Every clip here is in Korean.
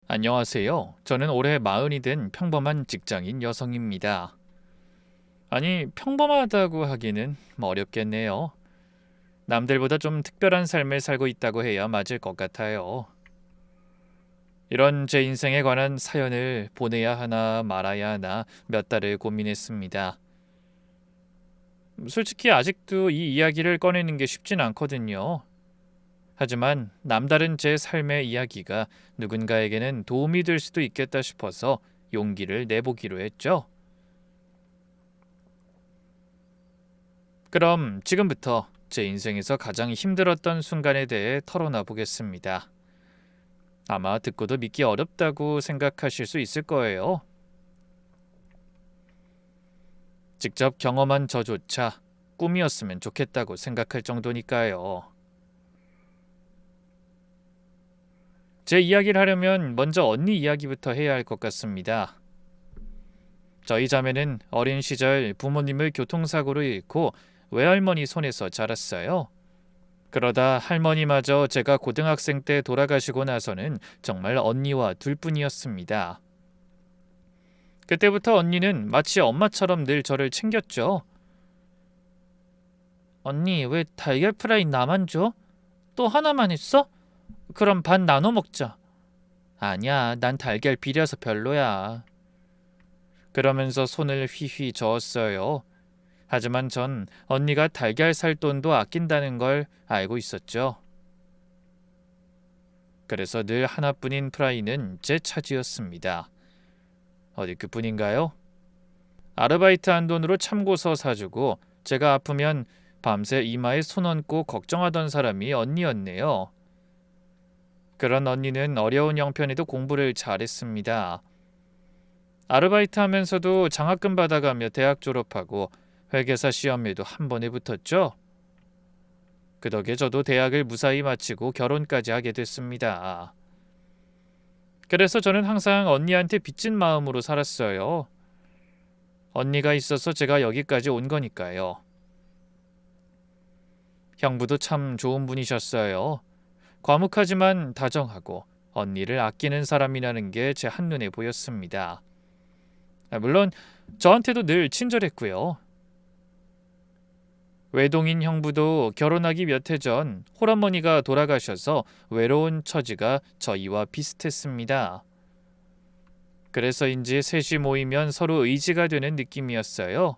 안녕하세요. 저는 올해 마흔이 된 평범한 직장인 여성입니다. 아니, 평범하다고 하기는 어렵겠네요. 남들보다 좀 특별한 삶을 살고 있다고 해야 맞을 것 같아요. 이런 제 인생에 관한 사연을 보내야 하나 말아야 하나 몇 달을 고민했습니다. 솔직히 아직도 이 이야기를 꺼내는 게 쉽진 않거든요. 하지만 남다른 제 삶의 이야기가 누군가에게는 도움이 될 수도 있겠다 싶어서 용기를 내보기로 했죠. 그럼 지금부터 제 인생에서 가장 힘들었던 순간에 대해 털어놔 보겠습니다. 아마 듣고도 믿기 어렵다고 생각하실 수 있을 거예요. 직접 경험한 저조차 꿈이었으면 좋겠다고 생각할 정도니까요. 제 이야기를 하려면 먼저 언니 이야기부터 해야 할 것 같습니다. 저희 자매는 어린 시절 부모님을 교통사고로 잃고 외할머니 손에서 자랐어요. 그러다 할머니마저 제가 고등학생 때 돌아가시고 나서는 정말 언니와 둘뿐이었습니다. 그때부터 언니는 마치 엄마처럼 늘 저를 챙겼죠. 언니, 왜 달걀 프라이 나만 줘? 또 하나만 했어? 그럼 반 나눠 먹자. 아니야, 난 달걀 비려서 별로야. 그러면서 손을 휘휘 저었어요. 하지만 전 언니가 달걀 살 돈도 아낀다는 걸 알고 있었죠. 그래서 늘 하나뿐인 프라이는 제 차지였습니다. 어디 그뿐인가요? 아르바이트 한 돈으로 참고서 사주고 제가 아프면 밤새 이마에 손 얹고 걱정하던 사람이 언니였네요. 그런 언니는 어려운 형편에도 공부를 잘했습니다. 아르바이트 하면서도 장학금 받아가며 대학 졸업하고 회계사 시험에도 한 번에 붙었죠. 그 덕에 저도 대학을 무사히 마치고 결혼까지 하게 됐습니다. 그래서 저는 항상 언니한테 빚진 마음으로 살았어요. 언니가 있어서 제가 여기까지 온 거니까요. 형부도 참 좋은 분이셨어요. 과묵하지만 다정하고 언니를 아끼는 사람이라는 게 제 한눈에 보였습니다. 물론 저한테도 늘 친절했고요. 외동인 형부도 결혼하기 몇 해 전 홀어머니가 돌아가셔서 외로운 처지가 저희와 비슷했습니다. 그래서인지 셋이 모이면 서로 의지가 되는 느낌이었어요.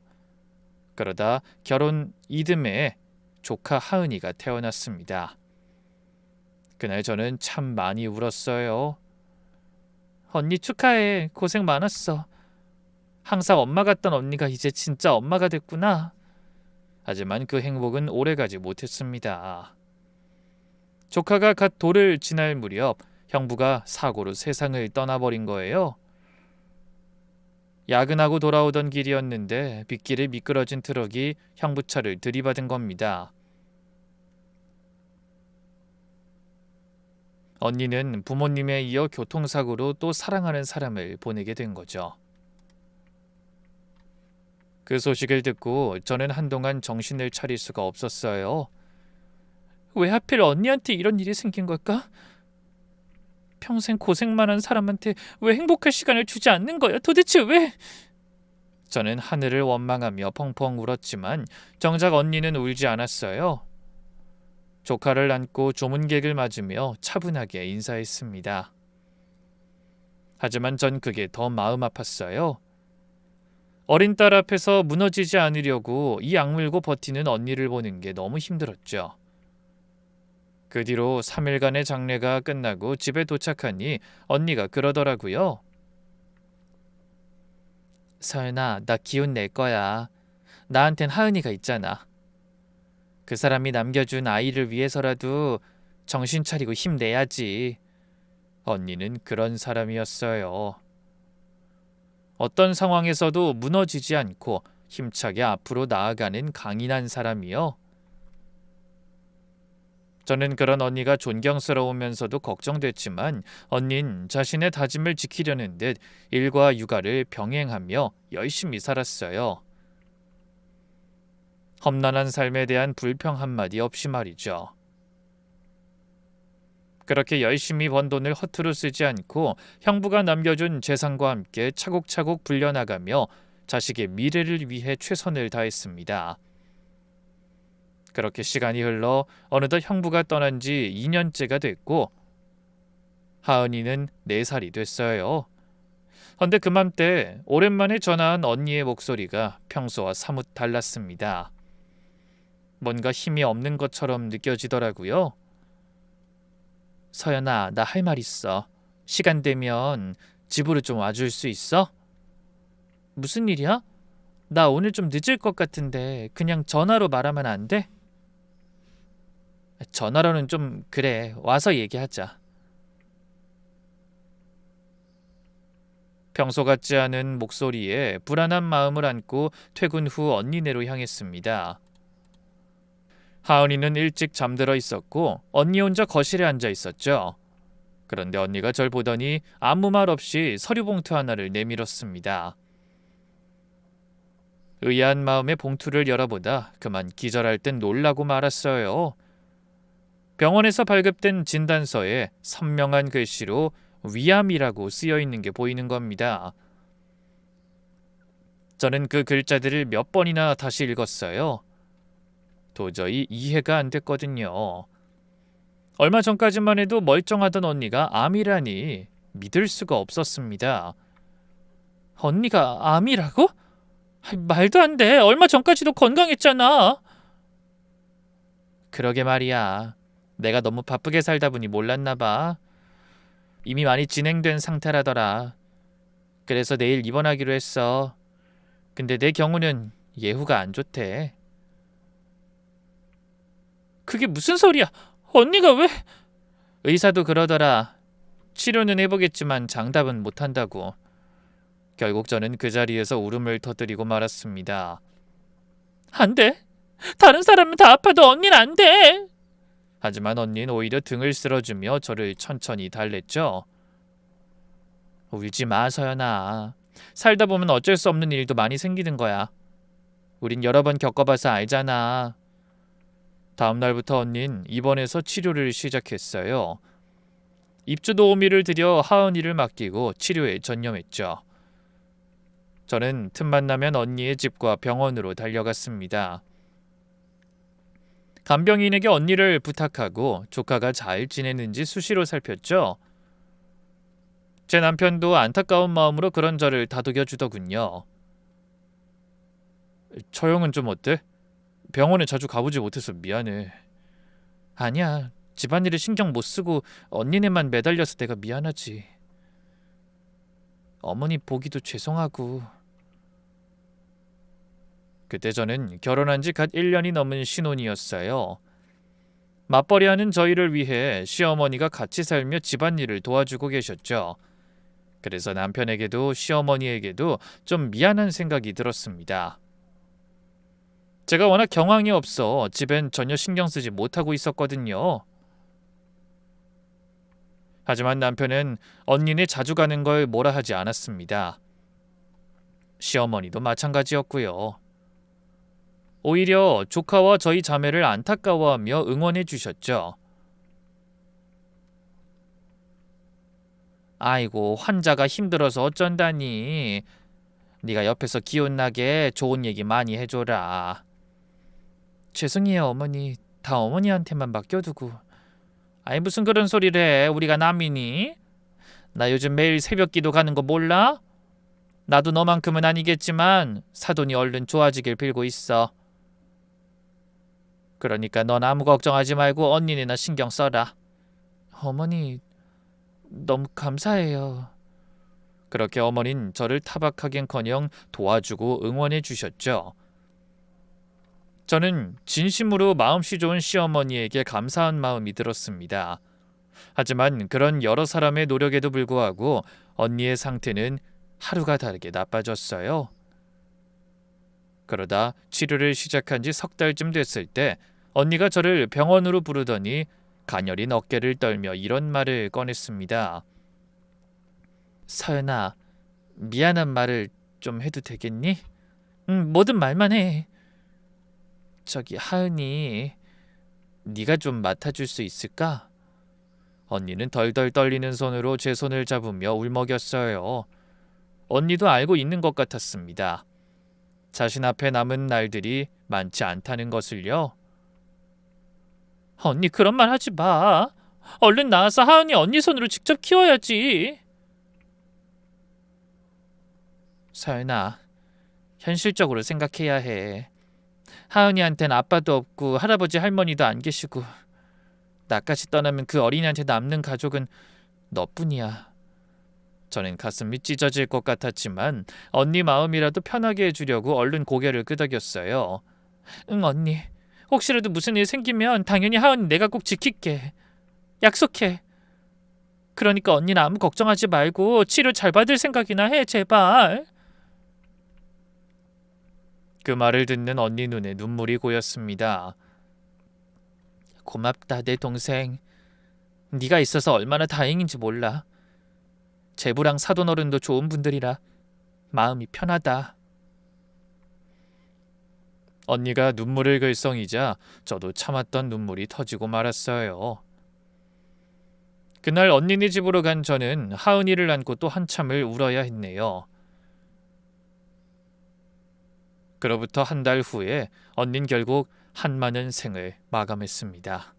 그러다 결혼 이듬해 조카 하은이가 태어났습니다. 그날 저는 참 많이 울었어요. 언니 축하해. 고생 많았어. 항상 엄마 같던 언니가 이제 진짜 엄마가 됐구나. 하지만 그 행복은 오래가지 못했습니다. 조카가 갓 돌을 지날 무렵 형부가 사고로 세상을 떠나버린 거예요. 야근하고 돌아오던 길이었는데 빗길에 미끄러진 트럭이 형부 차를 들이받은 겁니다. 언니는 부모님에 이어 교통사고로 또 사랑하는 사람을 보내게 된 거죠. 그 소식을 듣고 저는 한동안 정신을 차릴 수가 없었어요. 왜 하필 언니한테 이런 일이 생긴 걸까? 평생 고생만 한 사람한테 왜 행복할 시간을 주지 않는 거야? 도대체 왜? 저는 하늘을 원망하며 펑펑 울었지만 정작 언니는 울지 않았어요. 조카를 안고 조문객을 맞으며 차분하게 인사했습니다. 하지만 전 그게 더 마음 아팠어요. 어린 딸 앞에서 무너지지 않으려고 이 악물고 버티는 언니를 보는 게 너무 힘들었죠. 그 뒤로 3일간의 장례가 끝나고 집에 도착하니 언니가 그러더라고요. 서연아, 나 기운 낼 거야. 나한텐 하은이가 있잖아. 그 사람이 남겨준 아이를 위해서라도 정신 차리고 힘내야지. 언니는 그런 사람이었어요. 어떤 상황에서도 무너지지 않고 힘차게 앞으로 나아가는 강인한 사람이요. 저는 그런 언니가 존경스러우면서도 걱정됐지만 언닌 자신의 다짐을 지키려는 듯 일과 육아를 병행하며 열심히 살았어요. 험난한 삶에 대한 불평 한마디 없이 말이죠. 그렇게 열심히 번 돈을 허투루 쓰지 않고 형부가 남겨준 재산과 함께 차곡차곡 불려나가며 자식의 미래를 위해 최선을 다했습니다. 그렇게 시간이 흘러 어느덧 형부가 떠난 지 2년째가 됐고 하은이는 4살이 됐어요. 헌데 그맘때 오랜만에 전화한 언니의 목소리가 평소와 사뭇 달랐습니다. 뭔가 힘이 없는 것처럼 느껴지더라고요. 서연아, 나 할 말 있어. 시간 되면 집으로 좀 와줄 수 있어? 무슨 일이야? 나 오늘 좀 늦을 것 같은데 그냥 전화로 말하면 안 돼? 전화로는 좀 그래. 와서 얘기하자. 평소 같지 않은 목소리에 불안한 마음을 안고 퇴근 후 언니네로 향했습니다. 하은이는 일찍 잠들어 있었고 언니 혼자 거실에 앉아 있었죠. 그런데 언니가 절 보더니 아무 말 없이 서류 봉투 하나를 내밀었습니다. 의아한 마음에 봉투를 열어보다 그만 기절할 땐 놀라고 말았어요. 병원에서 발급된 진단서에 선명한 글씨로 위암이라고 쓰여 있는 게 보이는 겁니다. 저는 그 글자들을 몇 번이나 다시 읽었어요. 도저히 이해가 안 됐거든요. 얼마 전까지만 해도 멀쩡하던 언니가 암이라니 믿을 수가 없었습니다. 언니가 암이라고? 말도 안 돼. 얼마 전까지도 건강했잖아. 그러게 말이야. 내가 너무 바쁘게 살다 보니 몰랐나 봐. 이미 많이 진행된 상태라더라. 그래서 내일 입원하기로 했어. 근데 내 경우는 예후가 안 좋대. 그게 무슨 소리야? 언니가 왜? 의사도 그러더라. 치료는 해보겠지만 장담은 못한다고. 결국 저는 그 자리에서 울음을 터뜨리고 말았습니다. 안 돼. 다른 사람은 다 아파도 언니는 안 돼. 하지만 언니는 오히려 등을 쓸어주며 저를 천천히 달랬죠. 울지 마, 서연아. 살다 보면 어쩔 수 없는 일도 많이 생기는 거야. 우린 여러 번 겪어봐서 알잖아. 다음 날부터 언닌 입원해서 치료를 시작했어요. 입주 도우미를 들여 하은이를 맡기고 치료에 전념했죠. 저는 틈만 나면 언니의 집과 병원으로 달려갔습니다. 간병인에게 언니를 부탁하고 조카가 잘 지내는지 수시로 살폈죠. 제 남편도 안타까운 마음으로 그런 저를 다독여주더군요. 처형은 좀 어때? 병원에 자주 가보지 못해서 미안해. 아니야. 집안일을 신경 못 쓰고 언니네만 매달려서 내가 미안하지. 어머니 보기도 죄송하고. 그때 저는 결혼한 지 갓 1년이 넘은 신혼이었어요. 맞벌이하는 저희를 위해 시어머니가 같이 살며 집안일을 도와주고 계셨죠. 그래서 남편에게도 시어머니에게도 좀 미안한 생각이 들었습니다. 제가 워낙 경황이 없어 집엔 전혀 신경 쓰지 못하고 있었거든요. 하지만 남편은 언니네 자주 가는 걸 뭐라 하지 않았습니다. 시어머니도 마찬가지였고요. 오히려 조카와 저희 자매를 안타까워하며 응원해 주셨죠. 아이고, 환자가 힘들어서 어쩐다니. 네가 옆에서 기운나게 좋은 얘기 많이 해줘라. 죄송해요, 어머니. 다 어머니한테만 맡겨두고. 아이, 무슨 그런 소리를 해. 우리가 남이니? 나 요즘 매일 새벽기도 가는 거 몰라? 나도 너만큼은 아니겠지만 사돈이 얼른 좋아지길 빌고 있어. 그러니까 넌 아무 걱정하지 말고 언니네나 신경 써라. 어머니, 너무 감사해요. 그렇게 어머닌 저를 타박하긴커녕 도와주고 응원해 주셨죠. 저는 진심으로 마음씨 좋은 시어머니에게 감사한 마음이 들었습니다. 하지만 그런 여러 사람의 노력에도 불구하고 언니의 상태는 하루가 다르게 나빠졌어요. 그러다 치료를 시작한 지 석 달쯤 됐을 때 언니가 저를 병원으로 부르더니 가녀린 어깨를 떨며 이런 말을 꺼냈습니다. 서연아, 미안한 말을 좀 해도 되겠니? 뭐든 말만 해. 저기 하은이, 네가 좀 맡아줄 수 있을까? 언니는 덜덜 떨리는 손으로 제 손을 잡으며 울먹였어요. 언니도 알고 있는 것 같았습니다. 자신 앞에 남은 날들이 많지 않다는 것을요. 언니 그런 말 하지 마. 얼른 나와서 하은이 언니 손으로 직접 키워야지. 서연아, 현실적으로 생각해야 해. 하은이한텐 아빠도 없고 할아버지 할머니도 안 계시고 나까지 떠나면 그 어린이한테 남는 가족은 너뿐이야. 저는 가슴이 찢어질 것 같았지만 언니 마음이라도 편하게 해주려고 얼른 고개를 끄덕였어요. 응 언니, 혹시라도 무슨 일 생기면 당연히 하은이 내가 꼭 지킬게. 약속해. 그러니까 언니는 아무 걱정하지 말고 치료 잘 받을 생각이나 해 제발. 그 말을 듣는 언니 눈에 눈물이 고였습니다. 고맙다 내 동생. 네가 있어서 얼마나 다행인지 몰라. 제부랑 사돈어른도 좋은 분들이라 마음이 편하다. 언니가 눈물을 글썽이자 저도 참았던 눈물이 터지고 말았어요. 그날 언니네 집으로 간 저는 하은이를 안고 또 한참을 울어야 했네요. 그로부터 한 달 후에 언닌 결국 한많은 생을 마감했습니다.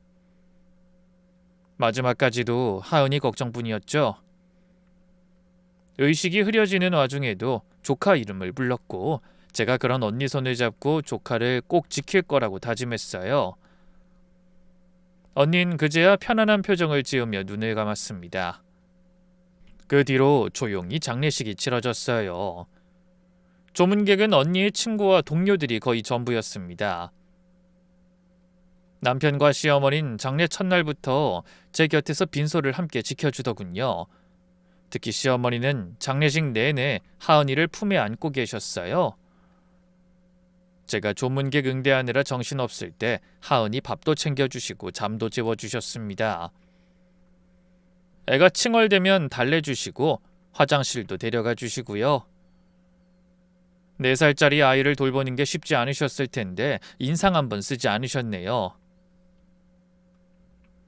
마지막까지도 하은이 걱정뿐이었죠. 의식이 흐려지는 와중에도 조카 이름을 불렀고 제가 그런 언니 손을 잡고 조카를 꼭 지킬 거라고 다짐했어요. 언닌 그제야 편안한 표정을 지으며 눈을 감았습니다. 그 뒤로 조용히 장례식이 치러졌어요. 조문객은 언니의 친구와 동료들이 거의 전부였습니다. 남편과 시어머니는 장례 첫날부터 제 곁에서 빈소를 함께 지켜주더군요. 특히 시어머니는 장례식 내내 하은이를 품에 안고 계셨어요. 제가 조문객 응대하느라 정신없을 때 하은이 밥도 챙겨주시고 잠도 재워주셨습니다. 애가 칭얼대면 달래주시고 화장실도 데려가 주시고요. 4살짜리 아이를 돌보는 게 쉽지 않으셨을 텐데 인상 한번 쓰지 않으셨네요.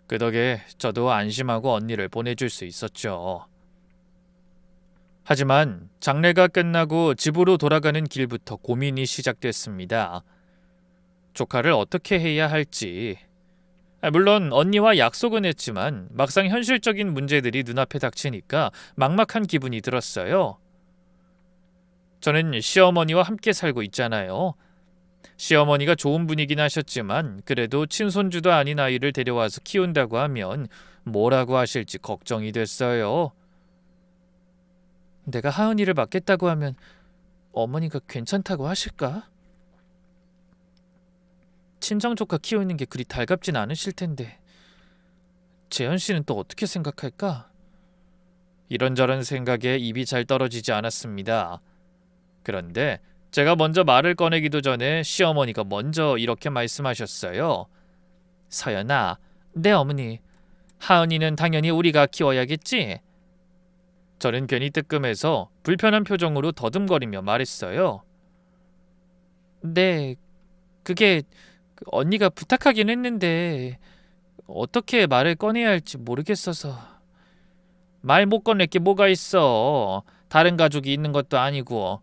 그 덕에 저도 안심하고 언니를 보내줄 수 있었죠. 하지만 장례가 끝나고 집으로 돌아가는 길부터 고민이 시작됐습니다. 조카를 어떻게 해야 할지. 물론 언니와 약속은 했지만 막상 현실적인 문제들이 눈앞에 닥치니까 막막한 기분이 들었어요. 저는 시어머니와 함께 살고 있잖아요. 시어머니가 좋은 분이긴 하셨지만 그래도 친손주도 아닌 아이를 데려와서 키운다고 하면 뭐라고 하실지 걱정이 됐어요. 내가 하은이를 맡겠다고 하면 어머니가 괜찮다고 하실까? 친정 조카 키우는 게 그리 달갑진 않으실 텐데 재현 씨는 또 어떻게 생각할까? 이런저런 생각에 입이 잘 떨어지지 않았습니다. 그런데 제가 먼저 말을 꺼내기도 전에 시어머니가 먼저 이렇게 말씀하셨어요. 서연아, 네 어머니. 하은이는 당연히 우리가 키워야겠지? 저는 괜히 뜨끔해서 불편한 표정으로 더듬거리며 말했어요. 네, 그게 언니가 부탁하긴 했는데 어떻게 말을 꺼내야 할지 모르겠어서. 말 못 꺼낼 게 뭐가 있어. 다른 가족이 있는 것도 아니고.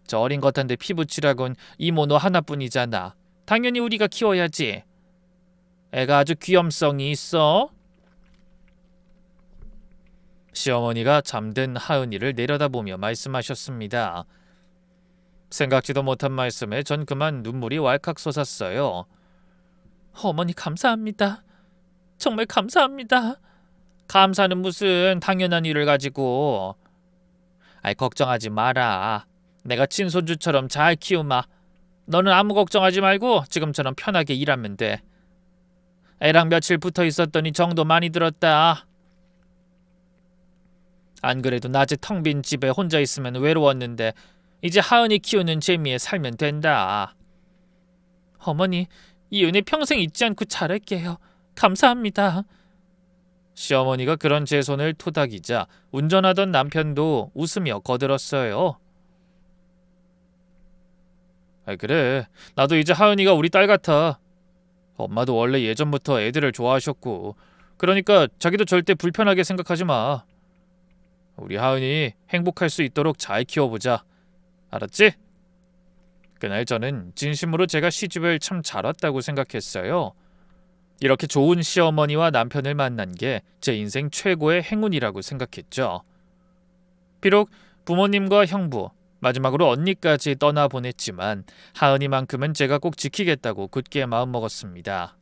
저 어린 것한테 피부치라곤 이모 너 하나뿐이잖아. 당연히 우리가 키워야지. 애가 아주 귀염성이 있어. 시어머니가 잠든 하은이를 내려다보며 말씀하셨습니다. 생각지도 못한 말씀에 전 그만 눈물이 왈칵 솟았어요. 어머니 감사합니다. 정말 감사합니다. 감사는 무슨 당연한 일을 가지고. 아이 걱정하지 마라. 내가 친손주처럼 잘 키우마. 너는 아무 걱정하지 말고 지금처럼 편하게 일하면 돼. 애랑 며칠 붙어 있었더니 정도 많이 들었다. 안 그래도 낮에 텅 빈 집에 혼자 있으면 외로웠는데 이제 하은이 키우는 재미에 살면 된다. 어머니, 이 은혜 평생 잊지 않고 잘할게요. 감사합니다. 시어머니가 그런 제 손을 토닥이자 운전하던 남편도 웃으며 거들었어요. 그래, 나도 이제 하은이가 우리 딸 같아. 엄마도 원래 예전부터 애들을 좋아하셨고 그러니까 자기도 절대 불편하게 생각하지 마. 우리 하은이 행복할 수 있도록 잘 키워보자. 알았지? 그날 저는 진심으로 제가 시집을 참 잘 왔다고 생각했어요. 이렇게 좋은 시어머니와 남편을 만난 게 제 인생 최고의 행운이라고 생각했죠. 비록 부모님과 형부, 마지막으로 언니까지 떠나보냈지만 하은이만큼은 제가 꼭 지키겠다고 굳게 마음먹었습니다.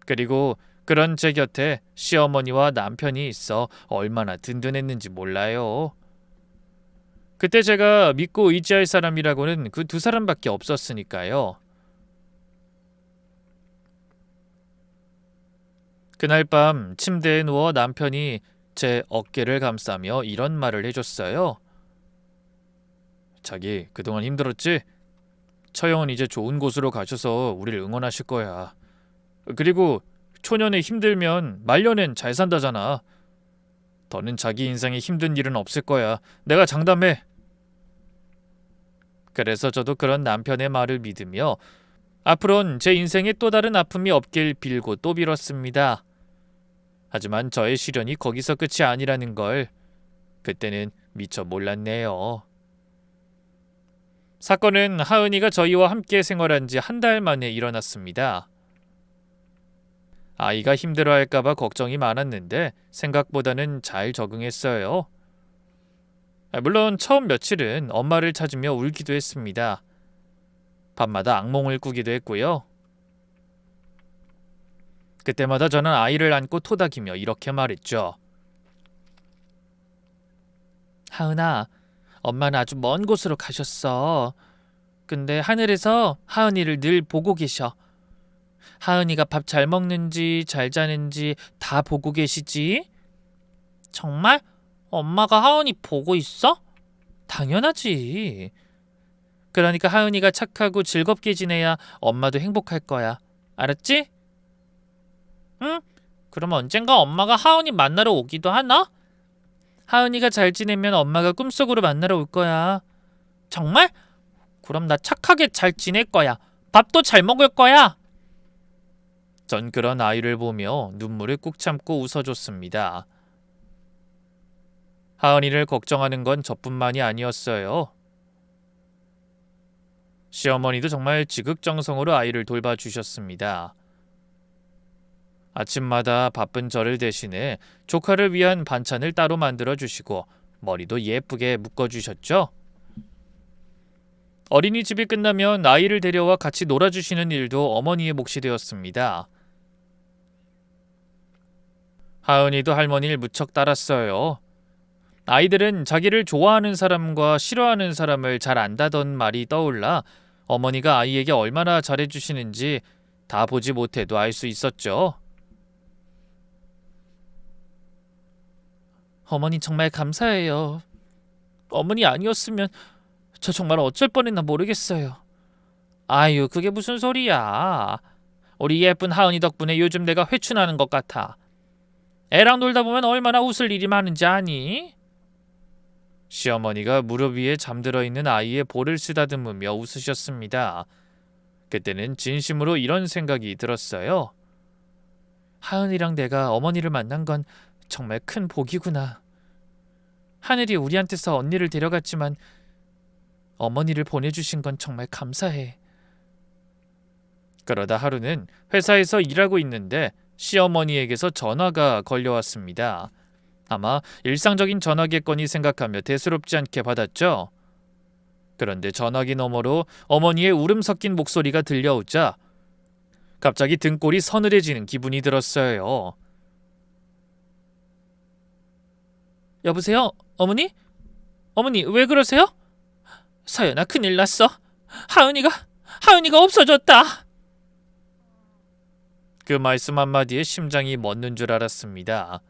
그리고 그런 제 곁에 시어머니와 남편이 있어 얼마나 든든했는지 몰라요. 그때 제가 믿고 의지할 사람이라고는 그 두 사람밖에 없었으니까요. 그날 밤 침대에 누워 남편이 제 어깨를 감싸며 이런 말을 해줬어요. 자기 그동안 힘들었지? 처형은 이제 좋은 곳으로 가셔서 우리를 응원하실 거야. 그리고 초년에 힘들면 말년엔 잘 산다잖아. 더는 자기 인생에 힘든 일은 없을 거야. 내가 장담해. 그래서 저도 그런 남편의 말을 믿으며 앞으론 제 인생에 또 다른 아픔이 없길 빌고 또 빌었습니다. 하지만 저의 시련이 거기서 끝이 아니라는 걸 그때는 미처 몰랐네요. 사건은 하은이가 저희와 함께 생활한 지 한 달 만에 일어났습니다. 아이가 힘들어할까봐 걱정이 많았는데 생각보다는 잘 적응했어요. 물론 처음 며칠은 엄마를 찾으며 울기도 했습니다. 밤마다 악몽을 꾸기도 했고요. 그때마다 저는 아이를 안고 토닥이며 이렇게 말했죠. 하은아, 엄마는 아주 먼 곳으로 가셨어. 근데 하늘에서 하은이를 늘 보고 계셔. 하은이가 밥 잘 먹는지 잘 자는지 다 보고 계시지? 정말? 엄마가 하은이 보고 있어? 당연하지. 그러니까 하은이가 착하고 즐겁게 지내야 엄마도 행복할 거야. 알았지? 응? 그럼 언젠가 엄마가 하은이 만나러 오기도 하나? 하은이가 잘 지내면 엄마가 꿈속으로 만나러 올 거야. 정말? 그럼 나 착하게 잘 지낼 거야. 밥도 잘 먹을 거야. 전 그런 아이를 보며 눈물을 꾹 참고 웃어줬습니다. 하은이를 걱정하는 건 저뿐만이 아니었어요. 시어머니도 정말 지극정성으로 아이를 돌봐주셨습니다. 아침마다 바쁜 저를 대신해 조카를 위한 반찬을 따로 만들어주시고 머리도 예쁘게 묶어주셨죠. 어린이집이 끝나면 아이를 데려와 같이 놀아주시는 일도 어머니의 몫이 되었습니다. 하은이도 할머니를 무척 따랐어요. 아이들은 자기를 좋아하는 사람과 싫어하는 사람을 잘 안다던 말이 떠올라 어머니가 아이에게 얼마나 잘해주시는지 다 보지 못해도 알 수 있었죠. 어머니 정말 감사해요. 어머니 아니었으면 저 정말 어쩔 뻔했나 모르겠어요. 아유, 그게 무슨 소리야. 우리 예쁜 하은이 덕분에 요즘 내가 회춘하는 것 같아. 애랑 놀다 보면 얼마나 웃을 일이 많은지 아니? 시어머니가 무릎 위에 잠들어 있는 아이의 볼을 쓰다듬으며 웃으셨습니다. 그때는 진심으로 이런 생각이 들었어요. 하은이랑 내가 어머니를 만난 건 정말 큰 복이구나. 하늘이 우리한테서 언니를 데려갔지만 어머니를 보내주신 건 정말 감사해. 그러다 하루는 회사에서 일하고 있는데 시어머니에게서 전화가 걸려왔습니다. 아마 일상적인 전화겠거니 생각하며 대수롭지 않게 받았죠. 그런데 전화기 너머로 어머니의 울음 섞인 목소리가 들려오자 갑자기 등골이 서늘해지는 기분이 들었어요. 여보세요? 어머니? 어머니 왜 그러세요? 서연아, 큰일 났어. 하은이가 없어졌다. 그 말씀 한마디에 심장이 멎는 줄 알았습니다.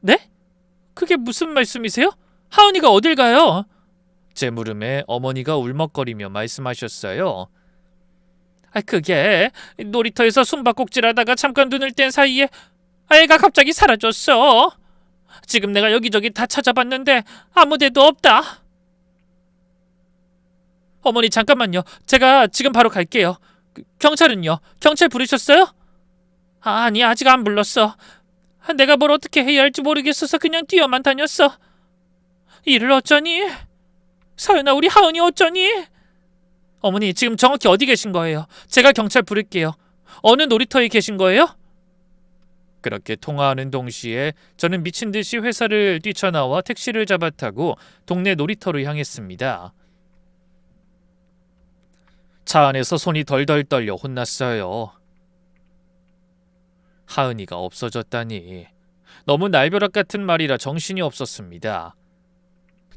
네? 그게 무슨 말씀이세요? 하은이가 어딜 가요? 제 물음에 어머니가 울먹거리며 말씀하셨어요. 그게 놀이터에서 숨바꼭질하다가 잠깐 눈을 뗀 사이에 애가 갑자기 사라졌어. 지금 내가 여기저기 다 찾아봤는데 아무 데도 없다. 어머니 잠깐만요. 제가 지금 바로 갈게요. 경찰은요? 경찰 부르셨어요? 아니, 아직 안 불렀어. 내가 뭘 어떻게 해야 할지 모르겠어서 그냥 뛰어만 다녔어. 이를 어쩌니? 서연아, 우리 하은이 어쩌니? 어머니, 지금 정확히 어디 계신 거예요? 제가 경찰 부를게요. 어느 놀이터에 계신 거예요? 그렇게 통화하는 동시에 저는 미친 듯이 회사를 뛰쳐나와 택시를 잡아타고 동네 놀이터로 향했습니다. 차 안에서 손이 덜덜 떨려 혼났어요. 하은이가 없어졌다니. 너무 날벼락 같은 말이라 정신이 없었습니다.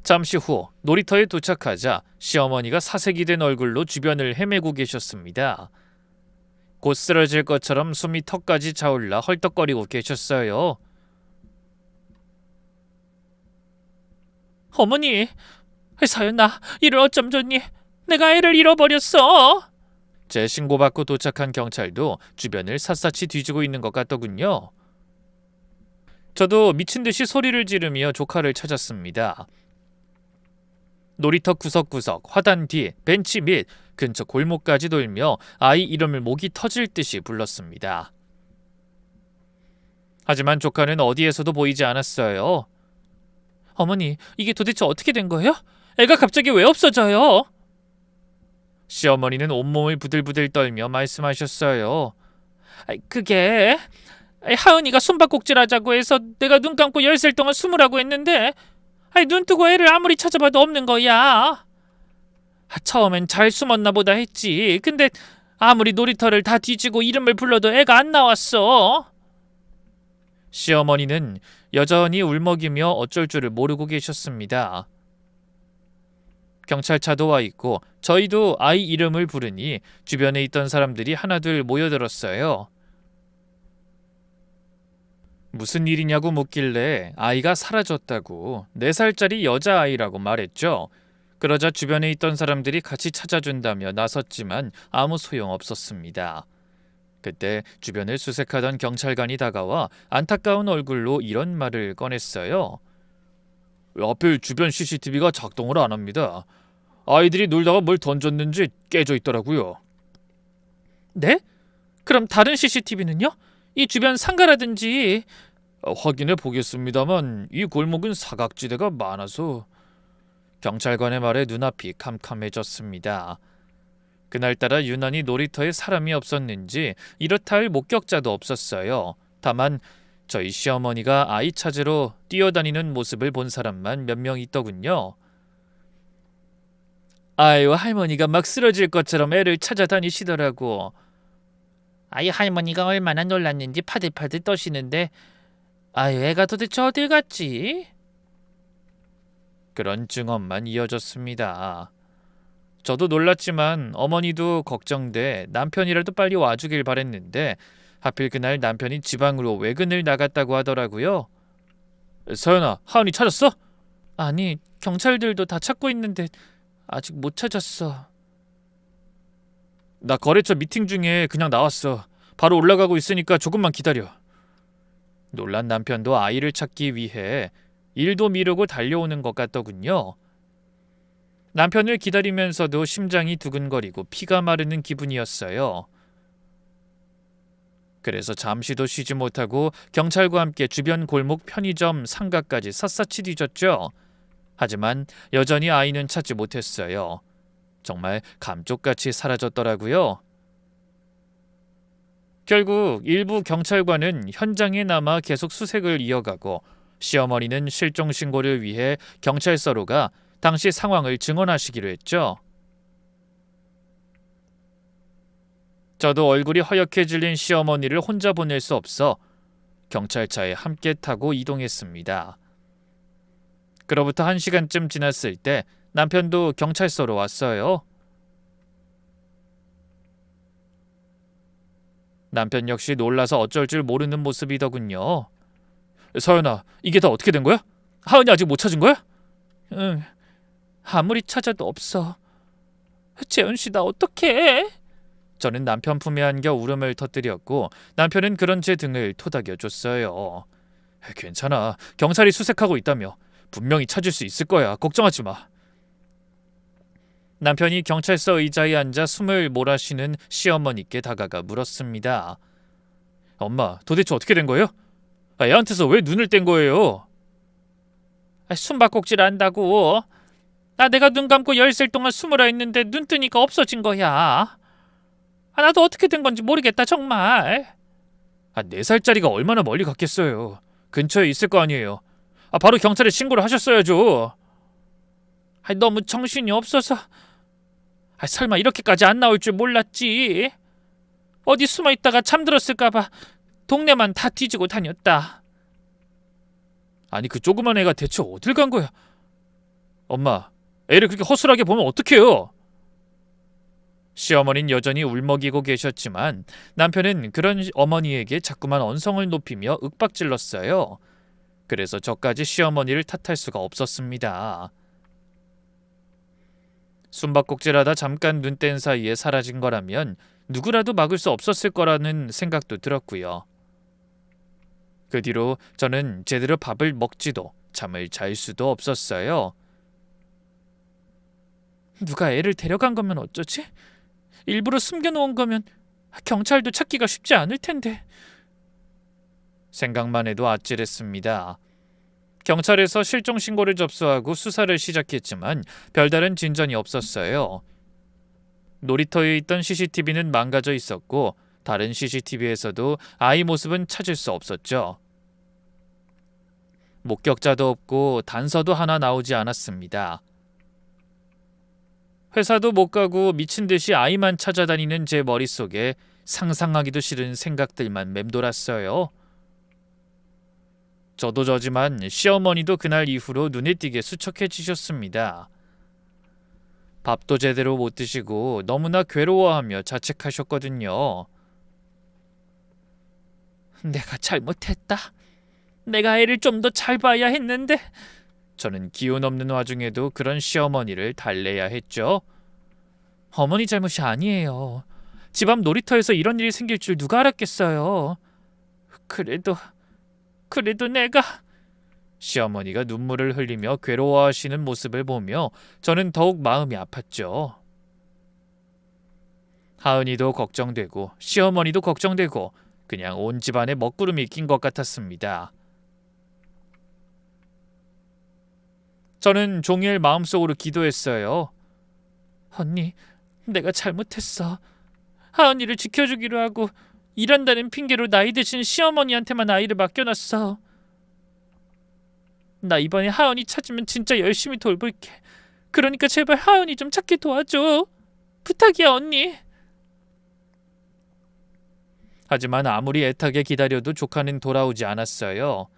잠시 후 놀이터에 도착하자 시어머니가 사색이 된 얼굴로 주변을 헤매고 계셨습니다. 곧 쓰러질 것처럼 숨이 턱까지 차올라 헐떡거리고 계셨어요. 어머니, 서연아, 이를 어쩜 좋니? 내가 애를 잃어버렸어. 제 신고받고 도착한 경찰도 주변을 샅샅이 뒤지고 있는 것 같더군요. 저도 미친 듯이 소리를 지르며 조카를 찾았습니다. 놀이터 구석구석, 화단 뒤, 벤치 및 근처 골목까지 돌며 아이 이름을 목이 터질 듯이 불렀습니다. 하지만 조카는 어디에서도 보이지 않았어요. 어머니, 이게 도대체 어떻게 된 거예요? 애가 갑자기 왜 없어져요? 시어머니는 온몸을 부들부들 떨며 말씀하셨어요. 그게 하은이가 숨바꼭질하자고 해서 내가 눈 감고 열흘 동안 숨으라고 했는데 눈 뜨고 애를 아무리 찾아봐도 없는 거야. 처음엔 잘 숨었나 보다 했지. 근데 아무리 놀이터를 다 뒤지고 이름을 불러도 애가 안 나왔어. 시어머니는 여전히 울먹이며 어쩔 줄을 모르고 계셨습니다. 경찰차도 와 있고 저희도 아이 이름을 부르니 주변에 있던 사람들이 하나둘 모여들었어요. 무슨 일이냐고 묻길래 아이가 사라졌다고 4살짜리 여자아이라고 말했죠. 그러자 주변에 있던 사람들이 같이 찾아준다며 나섰지만 아무 소용없었습니다. 그때 주변을 수색하던 경찰관이 다가와 안타까운 얼굴로 이런 말을 꺼냈어요. 하필 주변 CCTV가 작동을 안 합니다. 아이들이 놀다가 뭘 던졌는지 깨져 있더라고요. 네? 그럼 다른 CCTV는요? 이 주변 상가라든지. 확인해 보겠습니다만 이 골목은 사각지대가 많아서. 경찰관의 말에 눈앞이 캄캄해졌습니다. 그날따라 유난히 놀이터에 사람이 없었는지 이렇다 할 목격자도 없었어요. 다만 저희 시어머니가 아이 찾으러 뛰어다니는 모습을 본 사람만 몇 명 있더군요. 아유, 할머니가 막 쓰러질 것처럼 애를 찾아다니시더라고. 아이, 할머니가 얼마나 놀랐는지 파들파들 떠시는데 아유, 애가 도대체 어딜 갔지? 그런 증언만 이어졌습니다. 저도 놀랐지만 어머니도 걱정돼 남편이라도 빨리 와주길 바랬는데 하필 그날 남편이 지방으로 외근을 나갔다고 하더라고요. 서연아, 하은이 찾았어? 아니, 경찰들도 다 찾고 있는데 아직 못 찾았어. 나 거래처 미팅 중에 그냥 나왔어. 바로 올라가고 있으니까 조금만 기다려. 놀란 남편도 아이를 찾기 위해 일도 미루고 달려오는 것 같더군요. 남편을 기다리면서도 심장이 두근거리고 피가 마르는 기분이었어요. 그래서 잠시도 쉬지 못하고 경찰과 함께 주변 골목, 편의점, 상가까지 샅샅이 뒤졌죠. 하지만 여전히 아이는 찾지 못했어요. 정말 감쪽같이 사라졌더라고요. 결국 일부 경찰관은 현장에 남아 계속 수색을 이어가고 시어머니는 실종 신고를 위해 경찰서로 가 당시 상황을 증언하시기로 했죠. 저도 얼굴이 허옇게 질린 시어머니를 혼자 보낼 수 없어 경찰차에 함께 타고 이동했습니다. 그로부터 1시간쯤 지났을 때 남편도 경찰서로 왔어요. 남편 역시 놀라서 어쩔 줄 모르는 모습이더군요. 서연아, 이게 다 어떻게 된 거야? 하은이 아직 못 찾은 거야? 응, 아무리 찾아도 없어. 재현씨, 나 어떡해? 저는 남편 품에 안겨 울음을 터뜨렸고 남편은 그런 제 등을 토닥여줬어요. 괜찮아, 경찰이 수색하고 있다며. 분명히 찾을 수 있을 거야. 걱정하지 마. 남편이 경찰서 의자에 앉아 숨을 몰아쉬는 시어머니께 다가가 물었습니다. 엄마, 도대체 어떻게 된 거예요? 애한테서 왜 눈을 뗀 거예요? 숨바꼭질 한다고. 내가 눈 감고 열흘 동안 숨으라 했는데 눈 뜨니까 없어진 거야. 나도 어떻게 된 건지 모르겠다 정말. 4살짜리가 얼마나 멀리 갔겠어요. 근처에 있을 거 아니에요. 바로 경찰에 신고를 하셨어야죠. 너무 정신이 없어서. 설마 이렇게까지 안 나올 줄 몰랐지. 어디 숨어 있다가 잠들었을까봐 동네만 다 뒤지고 다녔다. 아니, 그 조그만 애가 대체 어딜 간 거야? 엄마, 애를 그렇게 허술하게 보면 어떡해요? 시어머니는 여전히 울먹이고 계셨지만 남편은 그런 어머니에게 자꾸만 언성을 높이며 윽박질렀어요. 그래서 저까지 시어머니를 탓할 수가 없었습니다. 숨바꼭질하다 잠깐 눈 뗀 사이에 사라진 거라면 누구라도 막을 수 없었을 거라는 생각도 들었고요. 그 뒤로 저는 제대로 밥을 먹지도 잠을 잘 수도 없었어요. 누가 애를 데려간 거면 어쩌지? 일부러 숨겨놓은 거면 경찰도 찾기가 쉽지 않을 텐데. 생각만 해도 아찔했습니다. 경찰에서 실종 신고를 접수하고 수사를 시작했지만 별다른 진전이 없었어요. 놀이터에 있던 CCTV는 망가져 있었고 다른 CCTV에서도 아이 모습은 찾을 수 없었죠. 목격자도 없고 단서도 하나 나오지 않았습니다. 회사도 못 가고 미친 듯이 아이만 찾아다니는 제 머릿속에 상상하기도 싫은 생각들만 맴돌았어요. 저도 저지만 시어머니도 그날 이후로 눈에 띄게 수척해지셨습니다. 밥도 제대로 못 드시고 너무나 괴로워하며 자책하셨거든요. 내가 잘못했다. 내가 애를 좀 더 잘 봐야 했는데. 저는 기운 없는 와중에도 그런 시어머니를 달래야 했죠. 어머니 잘못이 아니에요. 집 앞 놀이터에서 이런 일이 생길 줄 누가 알았겠어요. 그래도 내가. 시어머니가 눈물을 흘리며 괴로워하시는 모습을 보며 저는 더욱 마음이 아팠죠. 하은이도 걱정되고 시어머니도 걱정되고 그냥 온 집안에 먹구름이 낀 것 같았습니다. 저는 종일 마음속으로 기도했어요. 언니, 내가 잘못했어. 하은이를 지켜주기로 하고 일한다는 핑계로 나이 드신 시어머니한테만 아이를 맡겨놨어. 나 이번에 하은이 찾으면 진짜 열심히 돌볼게. 그러니까 제발 하은이 좀 찾게 도와줘. 부탁이야, 언니. 하지만 아무리 애타게 기다려도 조카는 돌아오지 않았어요.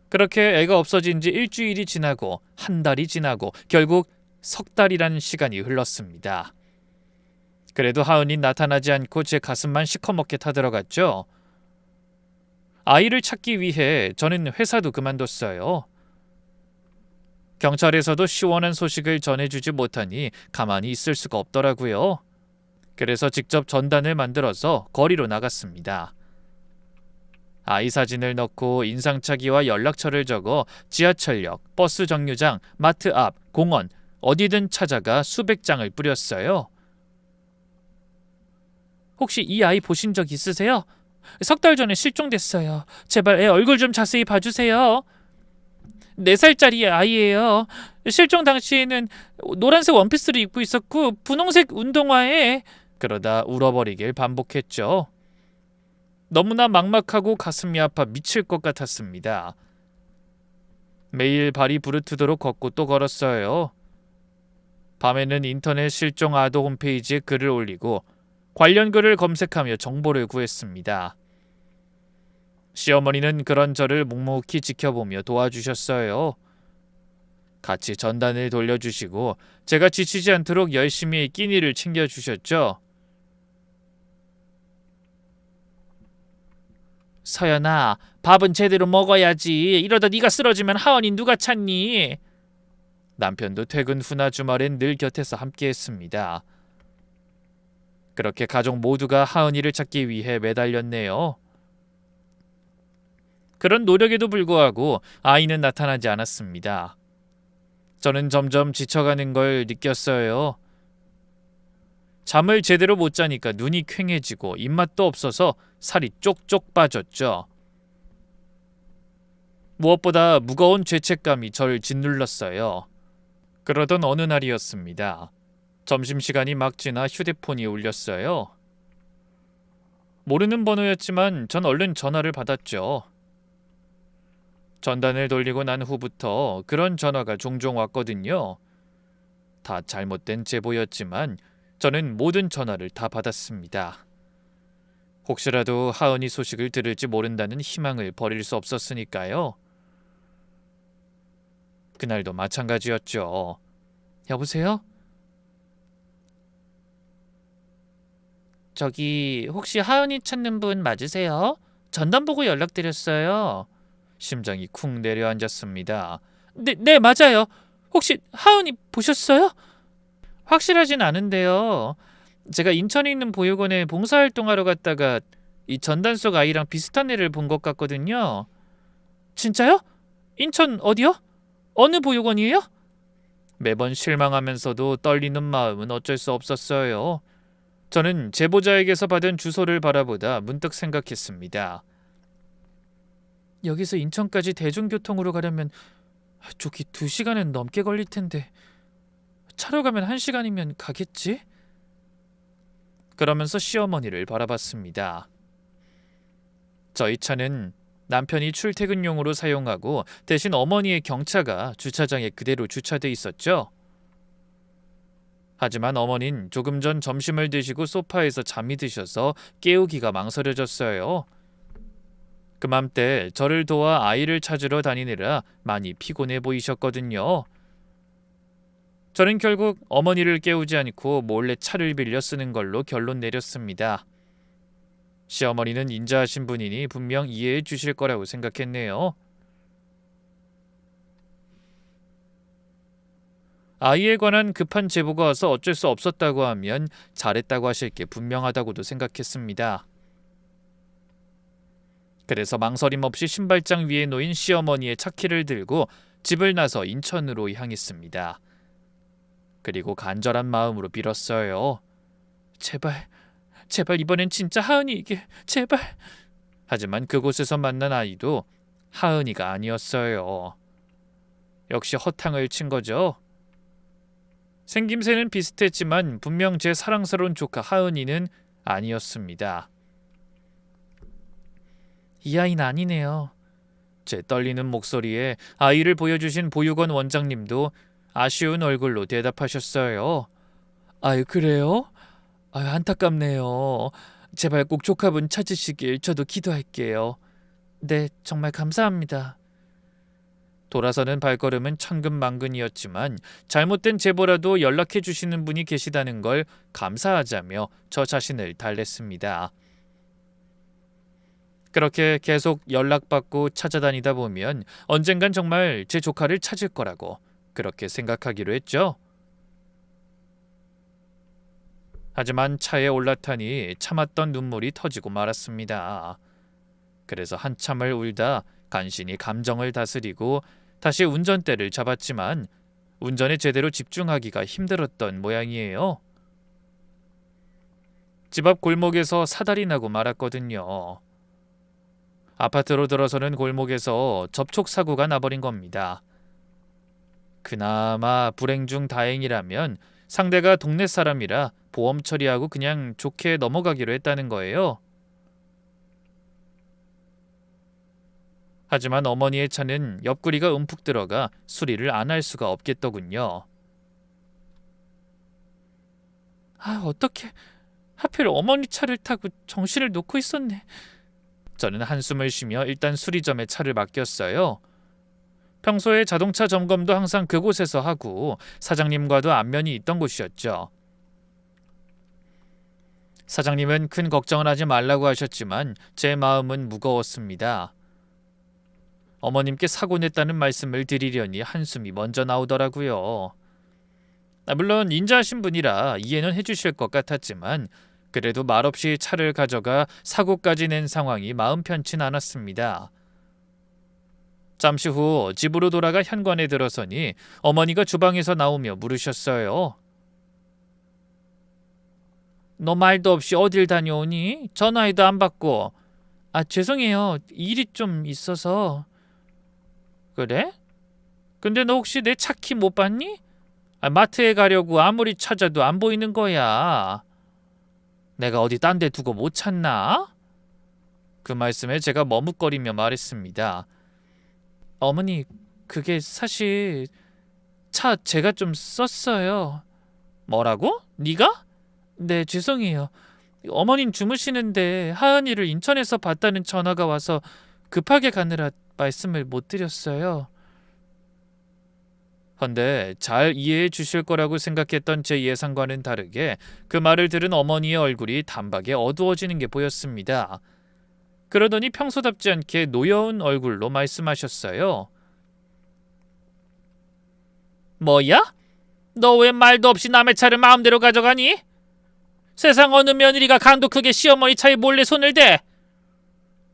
그렇게 애가 없어진 지 일주일이 지나고 한 달이 지나고 결국 석 달이라는 시간이 흘렀습니다. 그래도 하은이 나타나지 않고 제 가슴만 시커멓게 타들어갔죠. 아이를 찾기 위해 저는 회사도 그만뒀어요. 경찰에서도 시원한 소식을 전해주지 못하니 가만히 있을 수가 없더라고요. 그래서 직접 전단을 만들어서 거리로 나갔습니다. 아이 사진을 넣고 인상착의와 연락처를 적어 지하철역, 버스 정류장, 마트 앞, 공원 어디든 찾아가 수백 장을 뿌렸어요. 혹시 이 아이 보신 적 있으세요? 석 달 전에 실종됐어요. 제발 애 얼굴 좀 자세히 봐주세요. 4살짜리 아이예요. 실종 당시에는 노란색 원피스를 입고 있었고 분홍색 운동화에. 그러다 울어버리길 반복했죠. 너무나 막막하고 가슴이 아파 미칠 것 같았습니다. 매일 발이 부르트도록 걷고 또 걸었어요. 밤에는 인터넷 실종 아동 홈페이지에 글을 올리고 관련 글을 검색하며 정보를 구했습니다. 시어머니는 그런 저를 묵묵히 지켜보며 도와주셨어요. 같이 전단을 돌려주시고 제가 지치지 않도록 열심히 끼니를 챙겨주셨죠. 서연아, 밥은 제대로 먹어야지. 이러다 네가 쓰러지면 하은이 누가 찾니? 남편도 퇴근 후나 주말엔 늘 곁에서 함께했습니다. 그렇게 가족 모두가 하은이를 찾기 위해 매달렸네요. 그런 노력에도 불구하고 아이는 나타나지 않았습니다. 저는 점점 지쳐가는 걸 느꼈어요. 잠을 제대로 못 자니까 눈이 퀭해지고 입맛도 없어서 살이 쪽쪽 빠졌죠. 무엇보다 무거운 죄책감이 절 짓눌렀어요. 그러던 어느 날이었습니다. 점심시간이 막 지나 휴대폰이 울렸어요. 모르는 번호였지만 전 얼른 전화를 받았죠. 전단을 돌리고 난 후부터 그런 전화가 종종 왔거든요. 다 잘못된 제보였지만 저는 모든 전화를 다 받았습니다. 혹시라도 하은이 소식을 들을지 모른다는 희망을 버릴 수 없었으니까요. 그날도 마찬가지였죠. 여보세요? 저기 혹시 하은이 찾는 분 맞으세요? 전담 보고 연락드렸어요. 심장이 쿵 내려앉았습니다. 네, 맞아요. 혹시 하은이 보셨어요? 확실하진 않은데요. 제가 인천에 있는 보육원에 봉사활동하러 갔다가 이 전단 속 아이랑 비슷한 애를 본 것 같거든요. 진짜요? 인천 어디요? 어느 보육원이에요? 매번 실망하면서도 떨리는 마음은 어쩔 수 없었어요. 저는 제보자에게서 받은 주소를 바라보다 문득 생각했습니다. 여기서 인천까지 대중교통으로 가려면 저기 2시간은 넘게 걸릴 텐데 차로 가면 1시간이면 가겠지? 그러면서 시어머니를 바라봤습니다. 저희 차는 남편이 출퇴근용으로 사용하고 대신 어머니의 경차가 주차장에 그대로 주차돼 있었죠. 하지만 어머닌 조금 전 점심을 드시고 소파에서 잠이 드셔서 깨우기가 망설여졌어요. 그맘때 저를 도와 아이를 찾으러 다니느라 많이 피곤해 보이셨거든요. 저는 결국 어머니를 깨우지 않고 몰래 차를 빌려 쓰는 걸로 결론 내렸습니다. 시어머니는 인자하신 분이니 분명 이해해 주실 거라고 생각했네요. 아이에 관한 급한 제보가 와서 어쩔 수 없었다고 하면 잘했다고 하실 게 분명하다고도 생각했습니다. 그래서 망설임 없이 신발장 위에 놓인 시어머니의 차키를 들고 집을 나서 인천으로 향했습니다. 그리고 간절한 마음으로 빌었어요. 제발 이번엔 진짜 하은이에게 제발. 하지만 그곳에서 만난 아이도 하은이가 아니었어요. 역시 허탕을 친 거죠. 생김새는 비슷했지만 분명 제 사랑스러운 조카 하은이는 아니었습니다. 이 아이는 아니네요. 제 떨리는 목소리에 아이를 보여주신 보육원 원장님도 아쉬운 얼굴로 대답하셨어요. 아유, 그래요? 아유, 안타깝네요. 제발 꼭 조카분 찾으시길 저도 기도할게요. 네, 정말 감사합니다. 돌아서는 발걸음은 천근만근이었지만 잘못된 제보라도 연락해 주시는 분이 계시다는 걸 감사하자며 저 자신을 달랬습니다. 그렇게 계속 연락받고 찾아다니다 보면 언젠간 정말 제 조카를 찾을 거라고 그렇게 생각하기로 했죠. 하지만 차에 올라타니 참았던 눈물이 터지고 말았습니다. 그래서 한참을 울다 간신히 감정을 다스리고 다시 운전대를 잡았지만 운전에 제대로 집중하기가 힘들었던 모양이에요. 집 앞 골목에서 사달이 나고 말았거든요. 아파트로 들어서는 골목에서 접촉사고가 나버린 겁니다. 그나마 불행 중 다행이라면 상대가 동네 사람이라 보험 처리하고 그냥 좋게 넘어가기로 했다는 거예요. 하지만 어머니의 차는 옆구리가 움푹 들어가 수리를 안 할 수가 없겠더군요. 어떡해. 하필 어머니 차를 타고 정신을 놓고 있었네. 저는 한숨을 쉬며 일단 수리점에 차를 맡겼어요. 평소에 자동차 점검도 항상 그곳에서 하고 사장님과도 안면이 있던 곳이었죠. 사장님은 큰 걱정을 하지 말라고 하셨지만 제 마음은 무거웠습니다. 어머님께 사고 냈다는 말씀을 드리려니 한숨이 먼저 나오더라고요. 물론 인자하신 분이라 이해는 해주실 것 같았지만 그래도 말없이 차를 가져가 사고까지 낸 상황이 마음 편치 않았습니다. 잠시 후 집으로 돌아가 현관에 들어서니 어머니가 주방에서 나오며 물으셨어요. 너 말도 없이 어딜 다녀오니? 전화해도 안 받고. 아, 죄송해요. 일이 좀 있어서. 그래? 근데 너 혹시 내 차 키 못 봤니? 아, 마트에 가려고 아무리 찾아도 안 보이는 거야. 내가 어디 딴 데 두고 못 찾나? 그 말씀에 제가 머뭇거리며 말했습니다. 어머니, 그게 사실 차 제가 좀 썼어요. 뭐라고? 네가? 네, 죄송해요. 어머님 주무시는데 하은이를 인천에서 봤다는 전화가 와서 급하게 가느라 말씀을 못 드렸어요. 헌데 잘 이해해 주실 거라고 생각했던 제 예상과는 다르게 그 말을 들은 어머니의 얼굴이 단박에 어두워지는 게 보였습니다. 그러더니 평소답지 않게 노여운 얼굴로 말씀하셨어요. 뭐야? 너 왜 말도 없이 남의 차를 마음대로 가져가니? 세상 어느 며느리가 간도 크게 시어머니 차에 몰래 손을 대?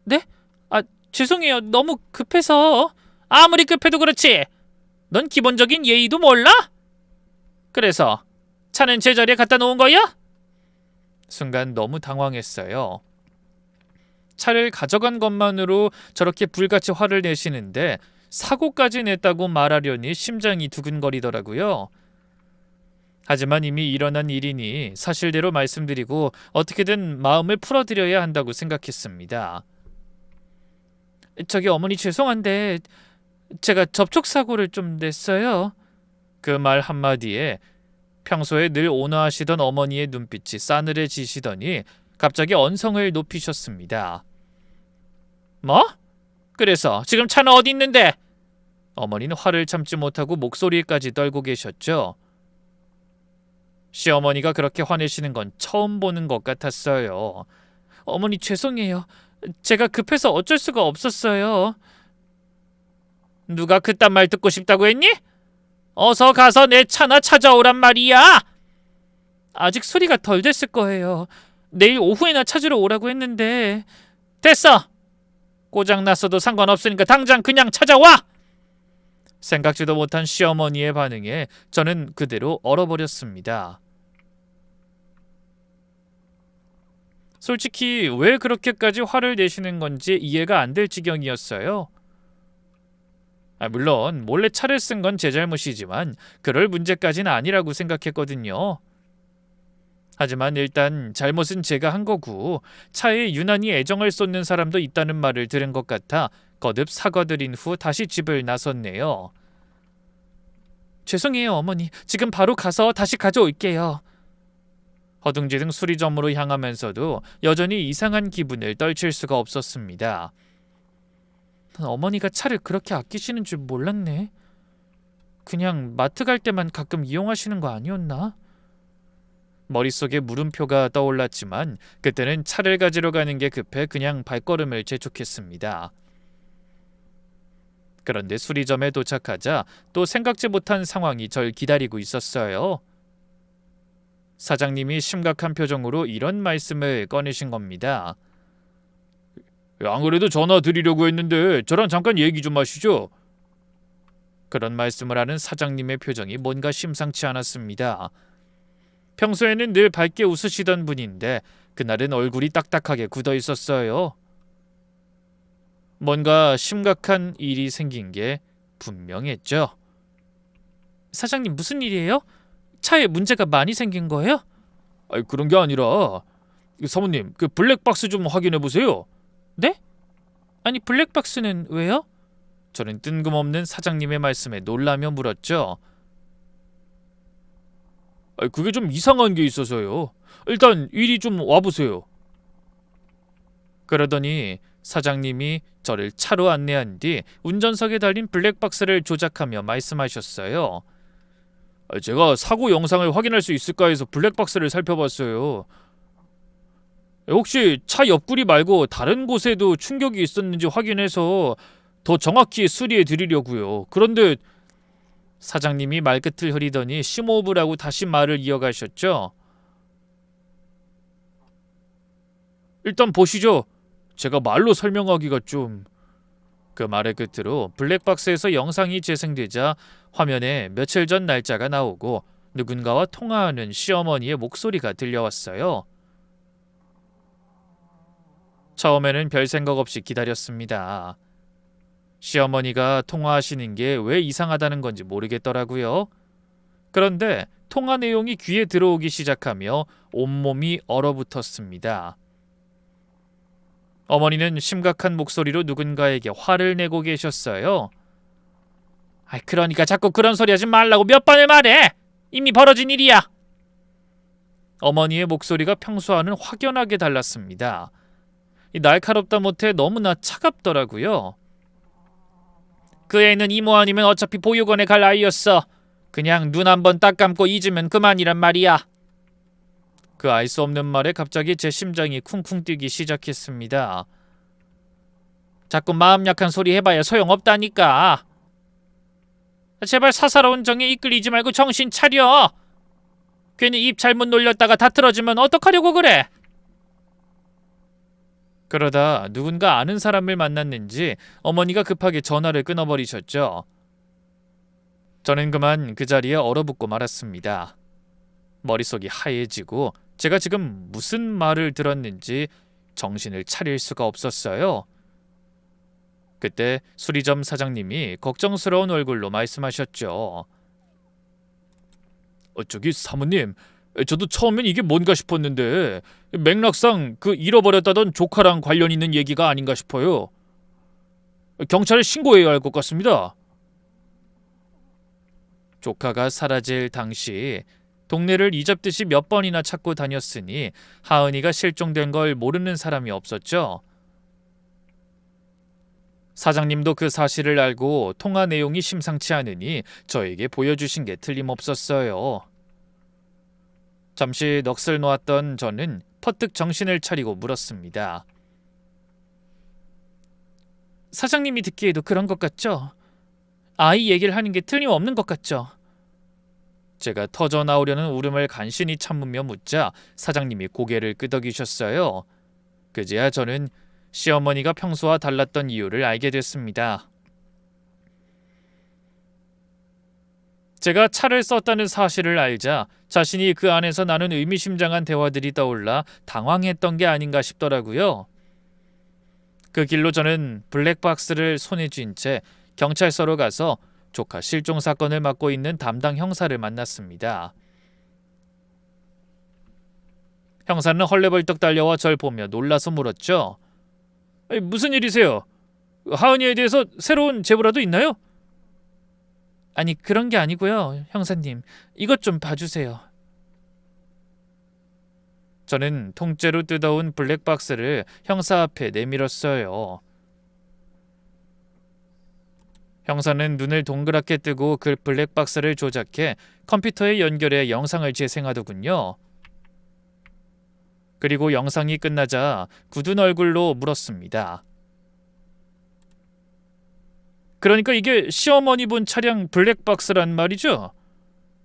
네? 아, 죄송해요. 너무 급해서. 아무리 급해도 그렇지. 넌 기본적인 예의도 몰라? 그래서 차는 제자리에 갖다 놓은 거야? 순간 너무 당황했어요. 차를 가져간 것만으로 저렇게 불같이 화를 내시는데 사고까지 냈다고 말하려니 심장이 두근거리더라고요. 하지만 이미 일어난 일이니 사실대로 말씀드리고 어떻게든 마음을 풀어드려야 한다고 생각했습니다. 저기 어머니 죄송한데 제가 접촉사고를 좀 냈어요. 그 말 한마디에 평소에 늘 온화하시던 어머니의 눈빛이 싸늘해지시더니 갑자기 언성을 높이셨습니다. 뭐? 그래서 지금 차는 어디 있는데? 어머니는 화를 참지 못하고 목소리까지 떨고 계셨죠. 시어머니가 그렇게 화내시는 건 처음 보는 것 같았어요. 어머니 죄송해요. 제가 급해서 어쩔 수가 없었어요. 누가 그딴 말 듣고 싶다고 했니? 어서 가서 내 차나 찾아오란 말이야. 아직 수리가 덜 됐을 거예요. 내일 오후에나 찾으러 오라고 했는데. 됐어. 고장났어도 상관없으니까 당장 그냥 찾아와. 생각지도 못한 시어머니의 반응에 저는 그대로 얼어버렸습니다. 솔직히 왜 그렇게까지 화를 내시는 건지 이해가 안 될 지경이었어요. 물론 몰래 차를 쓴 건 제 잘못이지만 그럴 문제까지는 아니라고 생각했거든요. 하지만 일단 잘못은 제가 한 거고 차에 유난히 애정을 쏟는 사람도 있다는 말을 들은 것 같아 거듭 사과드린 후 다시 집을 나섰네요. 죄송해요 어머니. 지금 바로 가서 다시 가져올게요. 허둥지둥 수리점으로 향하면서도 여전히 이상한 기분을 떨칠 수가 없었습니다. 어머니가 차를 그렇게 아끼시는 줄 몰랐네. 그냥 마트 갈 때만 가끔 이용하시는 거 아니었나? 머릿속에 물음표가 떠올랐지만 그때는 차를 가지러 가는 게 급해 그냥 발걸음을 재촉했습니다. 그런데 수리점에 도착하자 또 생각지 못한 상황이 절 기다리고 있었어요. 사장님이 심각한 표정으로 이런 말씀을 꺼내신 겁니다. 안 그래도 전화 드리려고 했는데 저랑 잠깐 얘기 좀 하시죠. 그런 말씀을 하는 사장님의 표정이 뭔가 심상치 않았습니다. 평소에는 늘 밝게 웃으시던 분인데 그날은 얼굴이 딱딱하게 굳어 있었어요. 뭔가 심각한 일이 생긴 게 분명했죠. 사장님 무슨 일이에요? 차에 문제가 많이 생긴 거예요? 그런 게 아니라 사모님 그 블랙박스 좀 확인해 보세요. 네? 아니 블랙박스는 왜요? 저는 뜬금없는 사장님의 말씀에 놀라며 물었죠. 그게 좀 이상한 게 있어서요. 일단 이리 좀 와보세요. 그러더니 사장님이 저를 차로 안내한 뒤 운전석에 달린 블랙박스를 조작하며 말씀하셨어요. 제가 사고 영상을 확인할 수 있을까 해서 블랙박스를 살펴봤어요. 혹시 차 옆구리 말고 다른 곳에도 충격이 있었는지 확인해서 더 정확히 수리해 드리려고요. 그런데 사장님이 말끝을 흐리더니 심호흡을 다시 말을 이어가셨죠. 일단 보시죠. 제가 말로 설명하기가 좀... 그 말의 끝으로 블랙박스에서 영상이 재생되자 화면에 며칠 전 날짜가 나오고 누군가와 통화하는 시어머니의 목소리가 들려왔어요. 처음에는 별 생각 없이 기다렸습니다. 시어머니가 통화하시는 게 왜 이상하다는 건지 모르겠더라고요. 그런데 통화 내용이 귀에 들어오기 시작하며 온몸이 얼어붙었습니다. 어머니는 심각한 목소리로 누군가에게 화를 내고 계셨어요. 그러니까 자꾸 그런 소리 하지 말라고 몇 번을 말해! 이미 벌어진 일이야! 어머니의 목소리가 평소와는 확연하게 달랐습니다. 날카롭다 못해 너무나 차갑더라고요. 그 애는 이모 아니면 어차피 보육원에 갈 아이였어. 그냥 눈 한번 딱 감고 잊으면 그만이란 말이야. 그 알 수 없는 말에 갑자기 제 심장이 쿵쿵 뛰기 시작했습니다. 자꾸 마음 약한 소리 해봐야 소용없다니까. 제발 사사로운 정에 이끌리지 말고 정신 차려. 괜히 입 잘못 놀렸다가 다 틀어지면 어떡하려고 그래. 그러다 누군가 아는 사람을 만났는지 어머니가 급하게 전화를 끊어버리셨죠. 저는 그만 그 자리에 얼어붙고 말았습니다. 머릿속이 하얘지고 제가 지금 무슨 말을 들었는지 정신을 차릴 수가 없었어요. 그때 수리점 사장님이 걱정스러운 얼굴로 말씀하셨죠. 저기 사모님, 저도 처음엔 이게 뭔가 싶었는데 맥락상 그 잃어버렸다던 조카랑 관련 있는 얘기가 아닌가 싶어요. 경찰에 신고해야 할 것 같습니다. 조카가 사라질 당시 동네를 이잡듯이 몇 번이나 찾고 다녔으니 하은이가 실종된 걸 모르는 사람이 없었죠. 사장님도 그 사실을 알고 통화 내용이 심상치 않으니 저에게 보여주신 게 틀림없었어요. 잠시 넋을 놓았던 저는 퍼뜩 정신을 차리고 물었습니다. 사장님이 듣기에도 그런 것 같죠? 아이 얘기를 하는 게 틀림없는 것 같죠? 제가 터져 나오려는 울음을 간신히 참으며 묻자 사장님이 고개를 끄덕이셨어요. 그제야 저는 시어머니가 평소와 달랐던 이유를 알게 됐습니다. 제가 차를 썼다는 사실을 알자 자신이 그 안에서 나눈 의미심장한 대화들이 떠올라 당황했던 게 아닌가 싶더라고요. 그 길로 저는 블랙박스를 손에 쥔 채 경찰서로 가서 조카 실종 사건을 맡고 있는 담당 형사를 만났습니다. 형사는 헐레벌떡 달려와 절 보며 놀라서 물었죠. 무슨 일이세요? 하은이에 대해서 새로운 제보라도 있나요? 아니 그런 게 아니고요. 형사님, 이것 좀 봐주세요. 저는 통째로 뜯어온 블랙박스를 형사 앞에 내밀었어요. 형사는 눈을 동그랗게 뜨고 그 블랙박스를 조작해 컴퓨터에 연결해 영상을 재생하더군요. 그리고 영상이 끝나자 굳은 얼굴로 물었습니다. 그러니까 이게 시어머니 본 차량 블랙박스란 말이죠?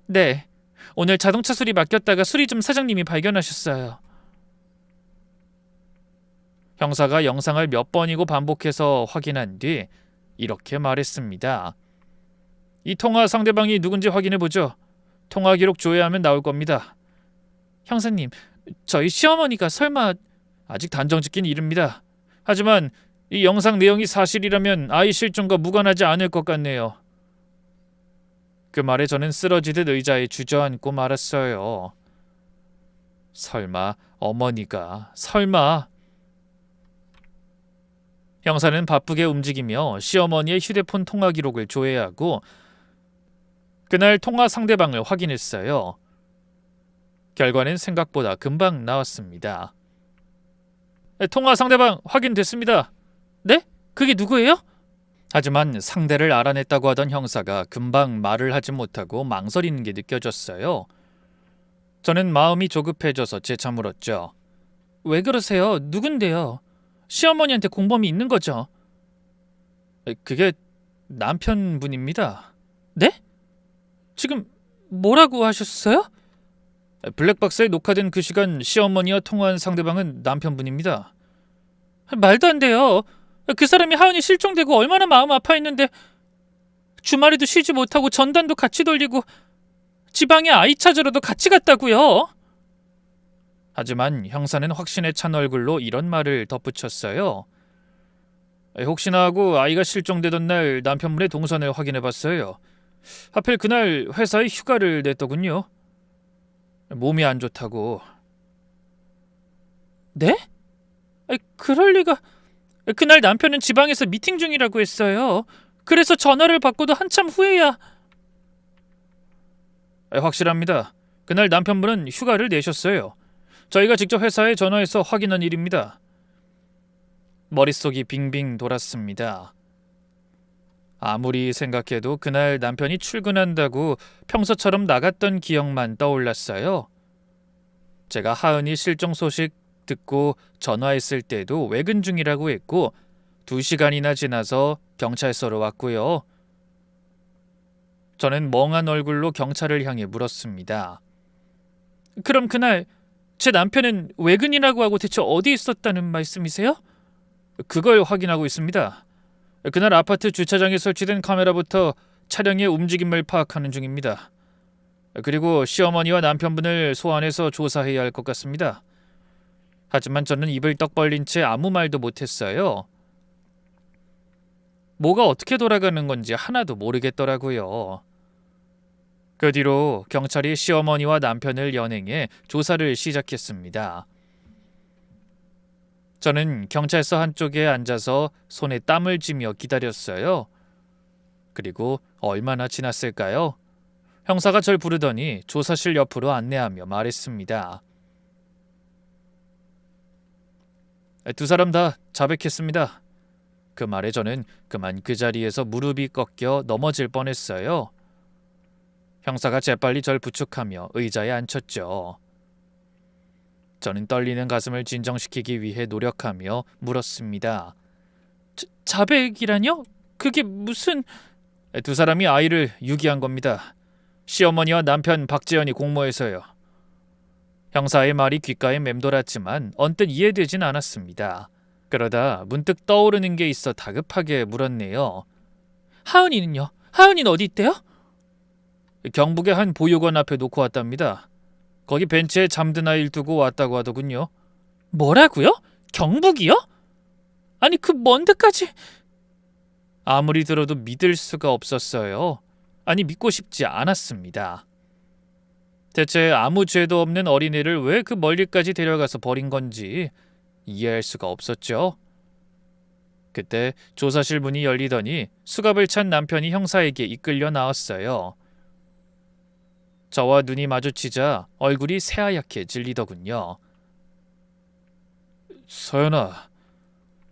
네. 오늘 자동차 수리 맡겼다가 수리점 사장님이 발견하셨어요. 형사가 영상을 몇 번이고 반복해서 확인한 뒤 이렇게 말했습니다. 이 통화 상대방이 누군지 확인해보죠. 통화 기록 조회하면 나올 겁니다. 형사님, 저희 시어머니가 설마... 아직 단정짓긴 이릅니다. 하지만 이 영상 내용이 사실이라면 아이 실종과 무관하지 않을 것 같네요. 그 말에 저는 쓰러지듯 의자에 주저앉고 말았어요. 설마 어머니가... 설마... 형사는 바쁘게 움직이며 시어머니의 휴대폰 통화 기록을 조회하고 그날 통화 상대방을 확인했어요. 결과는 생각보다 금방 나왔습니다. 통화 상대방 확인됐습니다. 네? 그게 누구예요? 하지만 상대를 알아냈다고 하던 형사가 금방 말을 하지 못하고 망설이는 게 느껴졌어요. 저는 마음이 조급해져서 재차 물었죠. 왜 그러세요? 누군데요? 시어머니한테 공범이 있는 거죠? 그게 남편분입니다. 네? 지금 뭐라고 하셨어요? 블랙박스에 녹화된 그 시간 시어머니와 통화한 상대방은 남편분입니다. 말도 안 돼요. 그 사람이 하은이 실종되고 얼마나 마음 아파했는데 주말에도 쉬지 못하고 전단도 같이 돌리고 지방에 아이 찾으러도 같이 갔다고요. 하지만 형사는 확신에 찬 얼굴로 이런 말을 덧붙였어요. 혹시나 하고 아이가 실종되던 날 남편분의 동선을 확인해봤어요. 하필 그날 회사에 휴가를 냈더군요. 몸이 안 좋다고. 네? 그럴 리가. 그날 남편은 지방에서 미팅 중이라고 했어요. 그래서 전화를 받고도 한참 후에야. 확실합니다. 그날 남편분은 휴가를 내셨어요. 저희가 직접 회사에 전화해서 확인한 일입니다. 머릿속이 빙빙 돌았습니다. 아무리 생각해도 그날 남편이 출근한다고 평소처럼 나갔던 기억만 떠올랐어요. 제가 하은이 실종 소식 듣고 전화했을 때도 외근 중이라고 했고 2시간이나 지나서 경찰서로 왔고요. 저는 멍한 얼굴로 경찰을 향해 물었습니다. 그럼 그날 제 남편은 외근이라고 하고 대체 어디 있었다는 말씀이세요? 그걸 확인하고 있습니다. 그날 아파트 주차장에 설치된 카메라부터 차량의 움직임을 파악하는 중입니다. 그리고 시어머니와 남편분을 소환해서 조사해야 할 것 같습니다. 하지만 저는 입을 떡 벌린 채 아무 말도 못했어요. 뭐가 어떻게 돌아가는 건지 하나도 모르겠더라고요. 그 뒤로 경찰이 시어머니와 남편을 연행해 조사를 시작했습니다. 저는 경찰서 한쪽에 앉아서 손에 땀을 쥐며 기다렸어요. 그리고 얼마나 지났을까요? 형사가 절 부르더니 조사실 옆으로 안내하며 말했습니다. 2사람 다 자백했습니다. 그 말에 저는 그만 그 자리에서 무릎이 꺾여 넘어질 뻔했어요. 형사가 재빨리 절 부축하며 의자에 앉혔죠. 저는 떨리는 가슴을 진정시키기 위해 노력하며 물었습니다. 자백이라뇨? 그게 무슨... 2사람이 아이를 유기한 겁니다. 시어머니와 남편 박재현이 공모해서요. 형사의 말이 귓가에 맴돌았지만 언뜻 이해되진 않았습니다. 그러다 문득 떠오르는 게 있어 다급하게 물었네요. 하은이는요? 하은이는 어디 있대요? 경북의 한 보육원 앞에 놓고 왔답니다. 거기 벤치에 잠든 아이를 두고 왔다고 하더군요. 뭐라고요? 경북이요? 아니 그 먼 데까지... 아무리 들어도 믿을 수가 없었어요. 아니 믿고 싶지 않았습니다. 대체 아무 죄도 없는 어린이를 왜 그 멀리까지 데려가서 버린 건지 이해할 수가 없었죠. 그때 조사실 문이 열리더니 수갑을 찬 남편이 형사에게 이끌려 나왔어요. 저와 눈이 마주치자 얼굴이 새하얗게 질리더군요. 서연아.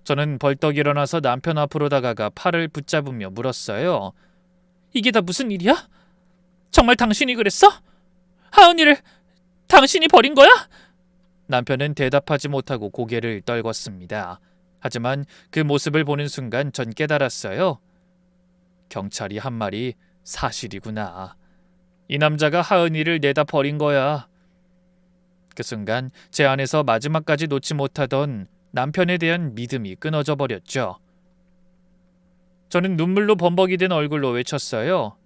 저는 벌떡 일어나서 남편 앞으로 다가가 팔을 붙잡으며 물었어요. 이게 다 무슨 일이야? 정말 당신이 그랬어? 하은이를 당신이 버린 거야? 남편은 대답하지 못하고 고개를 떨궜습니다. 하지만 그 모습을 보는 순간 전 깨달았어요. 경찰이 한 말이 사실이구나. 이 남자가 하은이를 내다 버린 거야. 그 순간 제 안에서 마지막까지 놓지 못하던 남편에 대한 믿음이 끊어져 버렸죠. 저는 눈물로 범벅이 된 얼굴로 외쳤어요.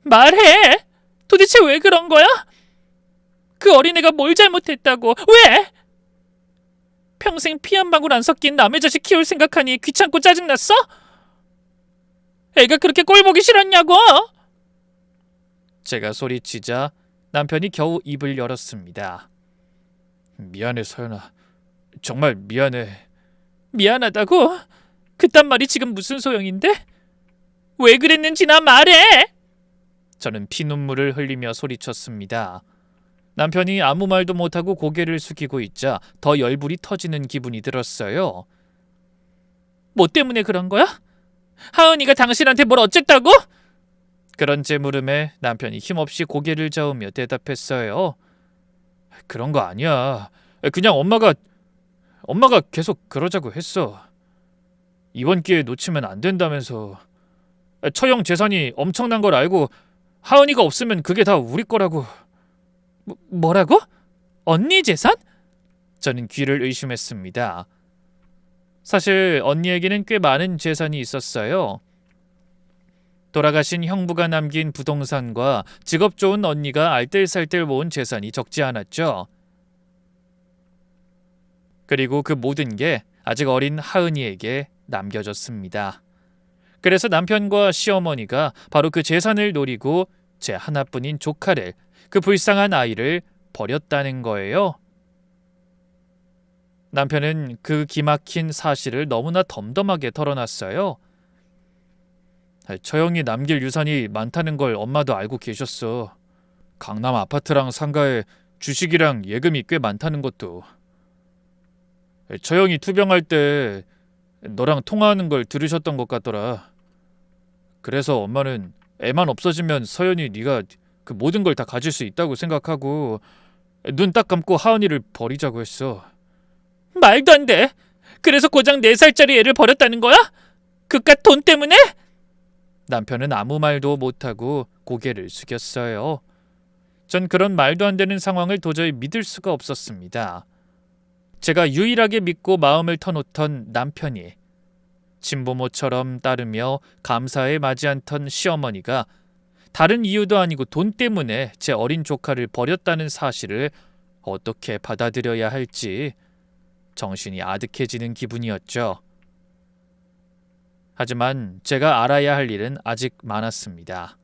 말해! 도대체 왜 그런 거야? 그 어린애가 뭘 잘못했다고? 왜? 평생 피 한 방울 안 섞인 남의 자식 키울 생각하니 귀찮고 짜증났어? 애가 그렇게 꼴보기 싫었냐고? 제가 소리치자 남편이 겨우 입을 열었습니다. 미안해 서연아. 정말 미안해. 미안하다고? 그딴 말이 지금 무슨 소용인데? 왜 그랬는지 나 말해! 저는 피눈물을 흘리며 소리쳤습니다. 남편이 아무 말도 못하고 고개를 숙이고 있자 더 열불이 터지는 기분이 들었어요. 뭐 때문에 그런 거야? 하은이가 당신한테 뭘 어쨌다고? 그런 제 물음에 남편이 힘없이 고개를 저으며 대답했어요. 그런 거 아니야. 그냥 엄마가 계속 그러자고 했어. 이번 기회 놓치면 안 된다면서. 처형 재산이 엄청난 걸 알고 하은이가 없으면 그게 다 우리 거라고. 뭐라고? 언니 재산? 저는 귀를 의심했습니다. 사실 언니에게는 꽤 많은 재산이 있었어요. 돌아가신 형부가 남긴 부동산과 직업 좋은 언니가 알뜰살뜰 모은 재산이 적지 않았죠. 그리고 그 모든 게 아직 어린 하은이에게 남겨졌습니다. 그래서 남편과 시어머니가 바로 그 재산을 노리고 제 하나뿐인 조카를, 그 불쌍한 아이를 버렸다는 거예요. 남편은 그 기막힌 사실을 너무나 덤덤하게 털어놨어요. 저 형이 남길 유산이 많다는 걸 엄마도 알고 계셨어. 강남 아파트랑 상가에 주식이랑 예금이 꽤 많다는 것도. 저 형이 투병할 때 너랑 통화하는 걸 들으셨던 것 같더라. 그래서 엄마는 애만 없어지면 서연이 네가 그 모든 걸 다 가질 수 있다고 생각하고 눈 딱 감고 하은이를 버리자고 했어. 말도 안 돼. 그래서 고작 4살짜리 애를 버렸다는 거야? 그깟 돈 때문에? 남편은 아무 말도 못하고 고개를 숙였어요. 전 그런 말도 안 되는 상황을 도저히 믿을 수가 없었습니다. 제가 유일하게 믿고 마음을 터놓던 남편이, 친부모처럼 따르며 감사에 맞이 않던 시어머니가 다른 이유도 아니고 돈 때문에 제 어린 조카를 버렸다는 사실을 어떻게 받아들여야 할지 정신이 아득해지는 기분이었죠. 하지만 제가 알아야 할 일은 아직 많았습니다.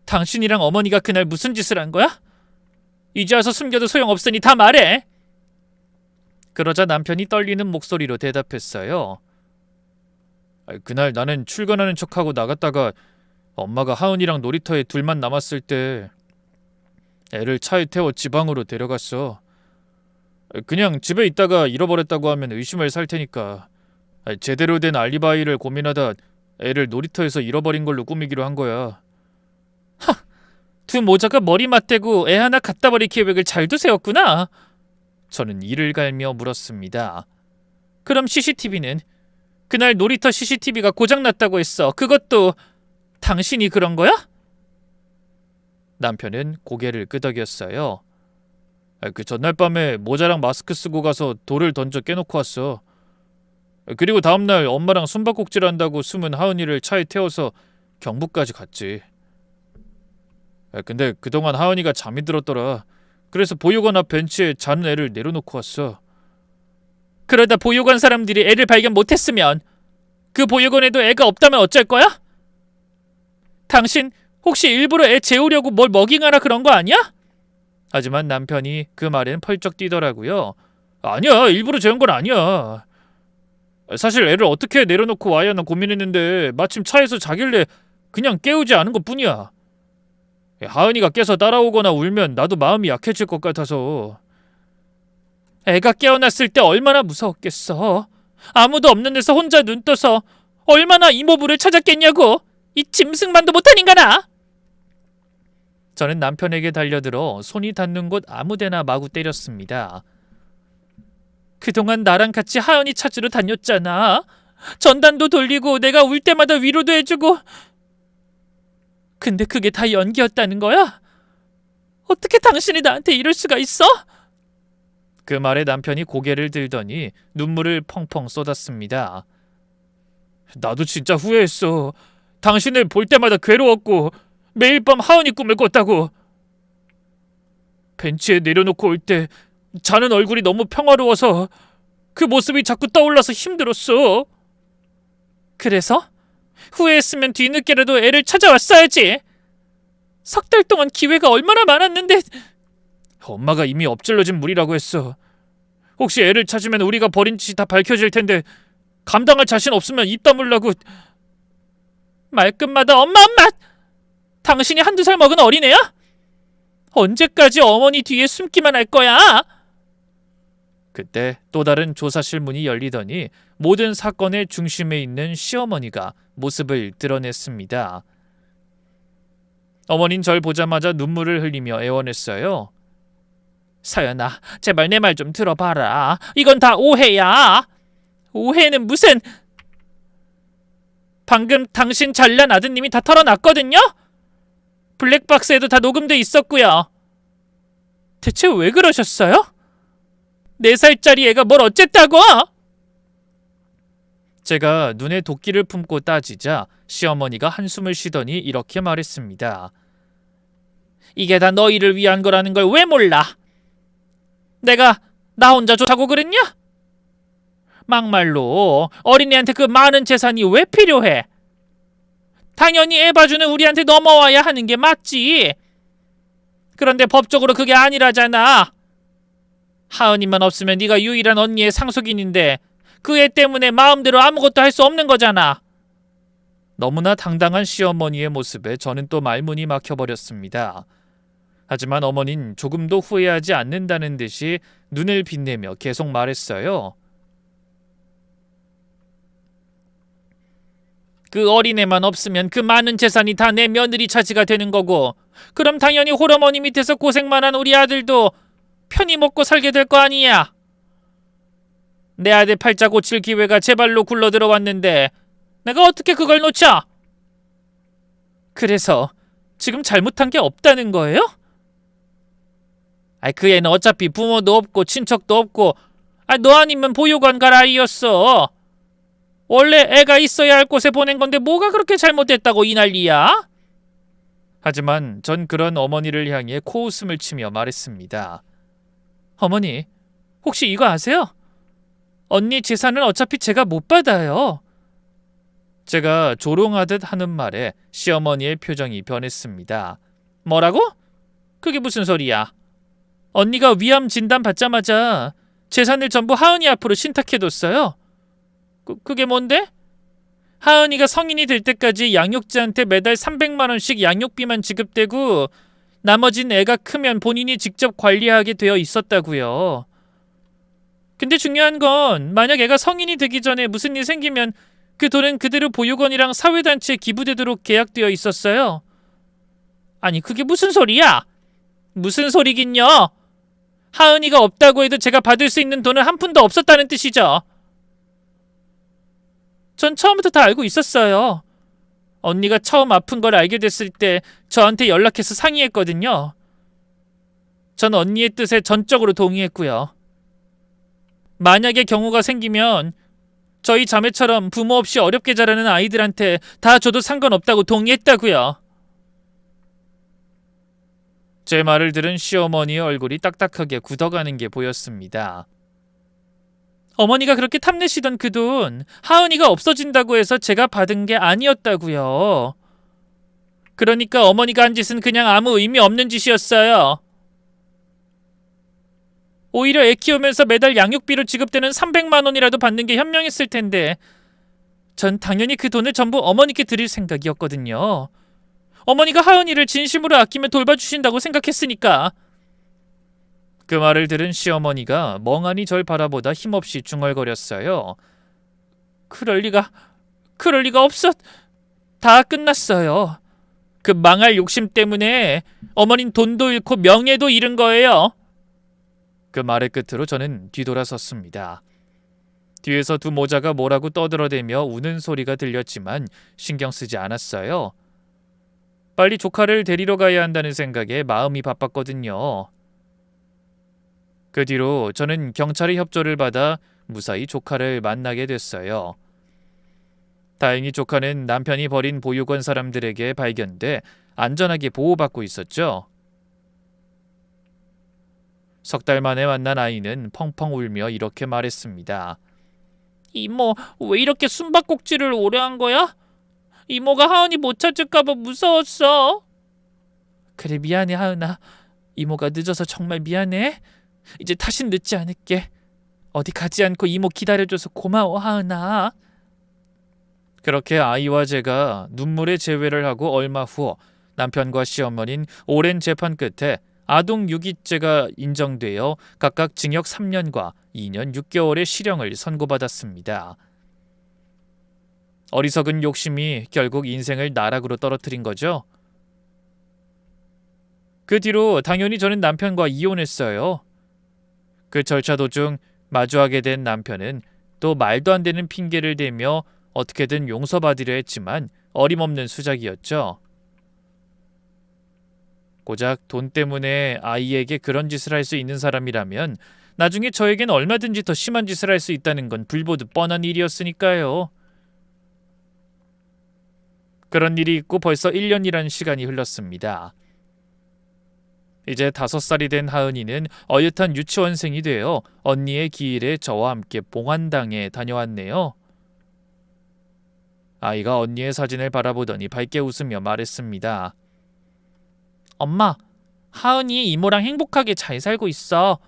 당신이랑 어머니가 그날 무슨 짓을 한 거야? 이제 와서 숨겨도 소용없으니 다 말해. 그러자 남편이 떨리는 목소리로 대답했어요. 그날 나는 출근하는 척하고 나갔다가 엄마가 하은이랑 놀이터에 둘만 남았을 때 애를 차에 태워 지방으로 데려갔어. 그냥 집에 있다가 잃어버렸다고 하면 의심을 살 테니까 제대로 된 알리바이를 고민하다 애를 놀이터에서 잃어버린 걸로 꾸미기로 한 거야. 하! 두 모자가 머리 맞대고 애 하나 갖다 버릴 계획을 잘도 세웠구나. 저는 이를 갈며 물었습니다. 그럼 CCTV는? 그날 놀이터 CCTV가 고장났다고 했어. 그것도 당신이 그런 거야? 남편은 고개를 끄덕였어요. 그 전날 밤에 모자랑 마스크 쓰고 가서 돌을 던져 깨놓고 왔어. 그리고 다음날 엄마랑 숨바꼭질 한다고 숨은 하은이를 차에 태워서 경북까지 갔지. 근데 그동안 하은이가 잠이 들었더라. 그래서 보육원 앞 벤치에 자는 애를 내려놓고 왔어. 그러다 보육원 사람들이 애를 발견 못했으면, 그 보육원에도 애가 없다면 어쩔 거야? 당신 혹시 일부러 애 재우려고 뭘 먹이거나 그런 거 아니야? 하지만 남편이 그 말엔 펄쩍 뛰더라고요. 아니야, 일부러 재운 건 아니야. 사실 애를 어떻게 내려놓고 와야 하나 고민했는데 마침 차에서 자길래 그냥 깨우지 않은 것뿐이야. 하은이가 깨서 따라오거나 울면 나도 마음이 약해질 것 같아서. 애가 깨어났을 때 얼마나 무서웠겠어. 아무도 없는 데서 혼자 눈 떠서 얼마나 이모부를 찾았겠냐고. 이 짐승만도 못한 인간아. 저는 남편에게 달려들어 손이 닿는 곳 아무데나 마구 때렸습니다. 그동안 나랑 같이 하은이 찾으러 다녔잖아. 전단도 돌리고 내가 울 때마다 위로도 해주고. 근데 그게 다 연기였다는 거야? 어떻게 당신이 나한테 이럴 수가 있어? 그 말에 남편이 고개를 들더니 눈물을 펑펑 쏟았습니다. 나도 진짜 후회했어. 당신을 볼 때마다 괴로웠고 매일 밤 하은이 꿈을 꿨다고. 벤치에 내려놓고 올 때 자는 얼굴이 너무 평화로워서 그 모습이 자꾸 떠올라서 힘들었어. 그래서? 후회했으면 뒤늦게라도 애를 찾아왔어야지. 3달 동안 기회가 얼마나 많았는데. 엄마가 이미 엎질러진 물이라고 했어. 혹시 애를 찾으면 우리가 벌인 짓이 다 밝혀질 텐데 감당할 자신 없으면 입 다물라고. 말끝마다 엄마! 당신이 1~2살 먹은 어린애야? 언제까지 어머니 뒤에 숨기만 할 거야? 그때 또 다른 조사실 문이 열리더니 모든 사건의 중심에 있는 시어머니가 모습을 드러냈습니다. 어머닌 절 보자마자 눈물을 흘리며 애원했어요. 서연아, 제발 내 말 좀 들어봐라. 이건 다 오해야. 오해는 무슨... 방금 당신 잘난 아드님이 다 털어놨거든요? 블랙박스에도 다 녹음돼 있었고요. 대체 왜 그러셨어요? 4살짜리 애가 뭘 어쨌다고? 제가 눈에 도끼를 품고 따지자 시어머니가 한숨을 쉬더니 이렇게 말했습니다. 이게 다 너희를 위한 거라는 걸 왜 몰라? 내가 나 혼자 좋다고 그랬냐? 막말로 어린애한테 그 많은 재산이 왜 필요해? 당연히 애 봐주는 우리한테 넘어와야 하는 게 맞지. 그런데 법적으로 그게 아니라잖아. 하은이만 없으면 네가 유일한 언니의 상속인인데 그 애 때문에 마음대로 아무것도 할 수 없는 거잖아. 너무나 당당한 시어머니의 모습에 저는 또 말문이 막혀버렸습니다. 하지만 어머니는 조금도 후회하지 않는다는 듯이 눈을 빛내며 계속 말했어요. 그 어린애만 없으면 그 많은 재산이 다 내 며느리 차지가 되는 거고, 그럼 당연히 홀어머니 밑에서 고생만 한 우리 아들도 편히 먹고 살게 될 거 아니야. 내 아들 팔자 고칠 기회가 제 발로 굴러 들어왔는데 내가 어떻게 그걸 놓쳐? 그래서 지금 잘못한 게 없다는 거예요? 그 애는 어차피 부모도 없고 친척도 없고 너 아니면 보육원 갈 아이였어. 원래 애가 있어야 할 곳에 보낸 건데 뭐가 그렇게 잘못됐다고 이 난리야? 하지만 전 그런 어머니를 향해 코웃음을 치며 말했습니다. 어머니, 혹시 이거 아세요? 언니 재산은 어차피 제가 못 받아요. 제가 조롱하듯 하는 말에 시어머니의 표정이 변했습니다. 뭐라고? 그게 무슨 소리야? 언니가 위암 진단 받자마자 재산을 전부 하은이 앞으로 신탁해뒀어요. 그게 뭔데? 하은이가 성인이 될 때까지 양육자한테 매달 300만 원씩 양육비만 지급되고 나머진 애가 크면 본인이 직접 관리하게 되어 있었다고요. 근데 중요한 건 만약 애가 성인이 되기 전에 무슨 일 생기면 그 돈은 그대로 보육원이랑 사회단체에 기부되도록 계약되어 있었어요. 아니 그게 무슨 소리야? 무슨 소리긴요? 하은이가 없다고 해도 제가 받을 수 있는 돈은 한 푼도 없었다는 뜻이죠. 전 처음부터 다 알고 있었어요. 언니가 처음 아픈 걸 알게 됐을 때 저한테 연락해서 상의했거든요. 전 언니의 뜻에 전적으로 동의했고요. 만약에 경우가 생기면 저희 자매처럼 부모 없이 어렵게 자라는 아이들한테 다 줘도 상관없다고 동의했다고요. 제 말을 들은 시어머니의 얼굴이 딱딱하게 굳어가는 게 보였습니다. 어머니가 그렇게 탐내시던 그 돈 하은이가 없어진다고 해서 제가 받은 게 아니었다고요. 그러니까 어머니가 한 짓은 그냥 아무 의미 없는 짓이었어요. 오히려 애 키우면서 매달 양육비로 지급되는 300만 원이라도 받는 게 현명했을 텐데 전 당연히 그 돈을 전부 어머니께 드릴 생각이었거든요. 어머니가 하은이를 진심으로 아끼며 돌봐주신다고 생각했으니까. 그 말을 들은 시어머니가 멍하니 절 바라보다 힘없이 중얼거렸어요. 그럴 리가 없어. 다 끝났어요. 그 망할 욕심 때문에 어머닌 돈도 잃고 명예도 잃은 거예요. 그 말의 끝으로 저는 뒤돌아섰습니다. 뒤에서 두 모자가 뭐라고 떠들어대며 우는 소리가 들렸지만 신경 쓰지 않았어요. 빨리 조카를 데리러 가야 한다는 생각에 마음이 바빴거든요. 그 뒤로 저는 경찰의 협조를 받아 무사히 조카를 만나게 됐어요. 다행히 조카는 남편이 버린 보육원 사람들에게 발견돼 안전하게 보호받고 있었죠. 석 달 만에 만난 아이는 펑펑 울며 이렇게 말했습니다. 이모, 왜 이렇게 숨바꼭질을 오래 한 거야? 이모가 하은이 못 찾을까봐 무서웠어. 그래 미안해 하은아. 이모가 늦어서 정말 미안해. 이제 다신 늦지 않을게. 어디 가지 않고 이모 기다려줘서 고마워 하은아. 그렇게 아이와 제가 눈물의 재회를 하고 얼마 후 남편과 시어머니는 오랜 재판 끝에 아동 유기죄가 인정되어 각각 징역 3년과 2년 6개월의 실형을 선고받았습니다. 어리석은 욕심이 결국 인생을 나락으로 떨어뜨린 거죠. 그 뒤로 당연히 저는 남편과 이혼했어요. 그 절차 도중 마주하게 된 남편은 또 말도 안 되는 핑계를 대며 어떻게든 용서받으려 했지만 어림없는 수작이었죠. 고작 돈 때문에 아이에게 그런 짓을 할 수 있는 사람이라면 나중에 저에겐 얼마든지 더 심한 짓을 할 수 있다는 건 불보듯 뻔한 일이었으니까요. 그런 일이 있고 벌써 1년이라는 시간이 흘렀습니다. 이제 5살이 된 하은이는 어엿한 유치원생이 되어 언니의 기일에 저와 함께 봉환당에 다녀왔네요. 아이가 언니의 사진을 바라보더니 밝게 웃으며 말했습니다. 엄마, 하은이 이모랑 행복하게 잘 살고 있어.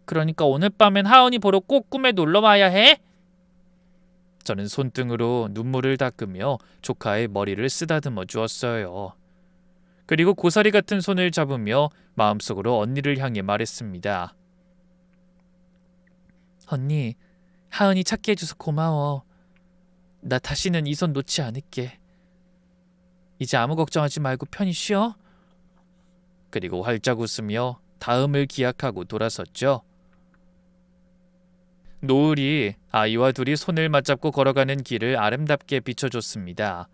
그러니까 오늘 밤엔 하은이 보러 꼭 꿈에 놀러 와야 해. 저는 손등으로 눈물을 닦으며 조카의 머리를 쓰다듬어 주었어요. 그리고 고사리 같은 손을 잡으며 마음속으로 언니를 향해 말했습니다. 언니, 하은이 찾게 해줘서 고마워. 나 다시는 이 손 놓지 않을게. 이제 아무 걱정하지 말고 편히 쉬어. 그리고 활짝 웃으며 다음을 기약하고 돌아섰죠. 노을이 아이와 둘이 손을 맞잡고 걸어가는 길을 아름답게 비춰줬습니다.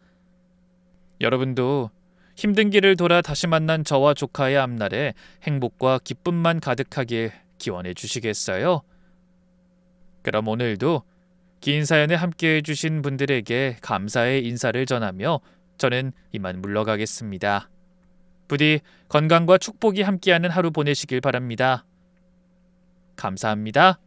여러분도 힘든 길을 돌아 다시 만난 저와 조카의 앞날에 행복과 기쁨만 가득하길 기원해 주시겠어요? 그럼 오늘도 긴 사연에 함께해 주신 분들에게 감사의 인사를 전하며 저는 이만 물러가겠습니다. 부디 건강과 축복이 함께하는 하루 보내시길 바랍니다. 감사합니다.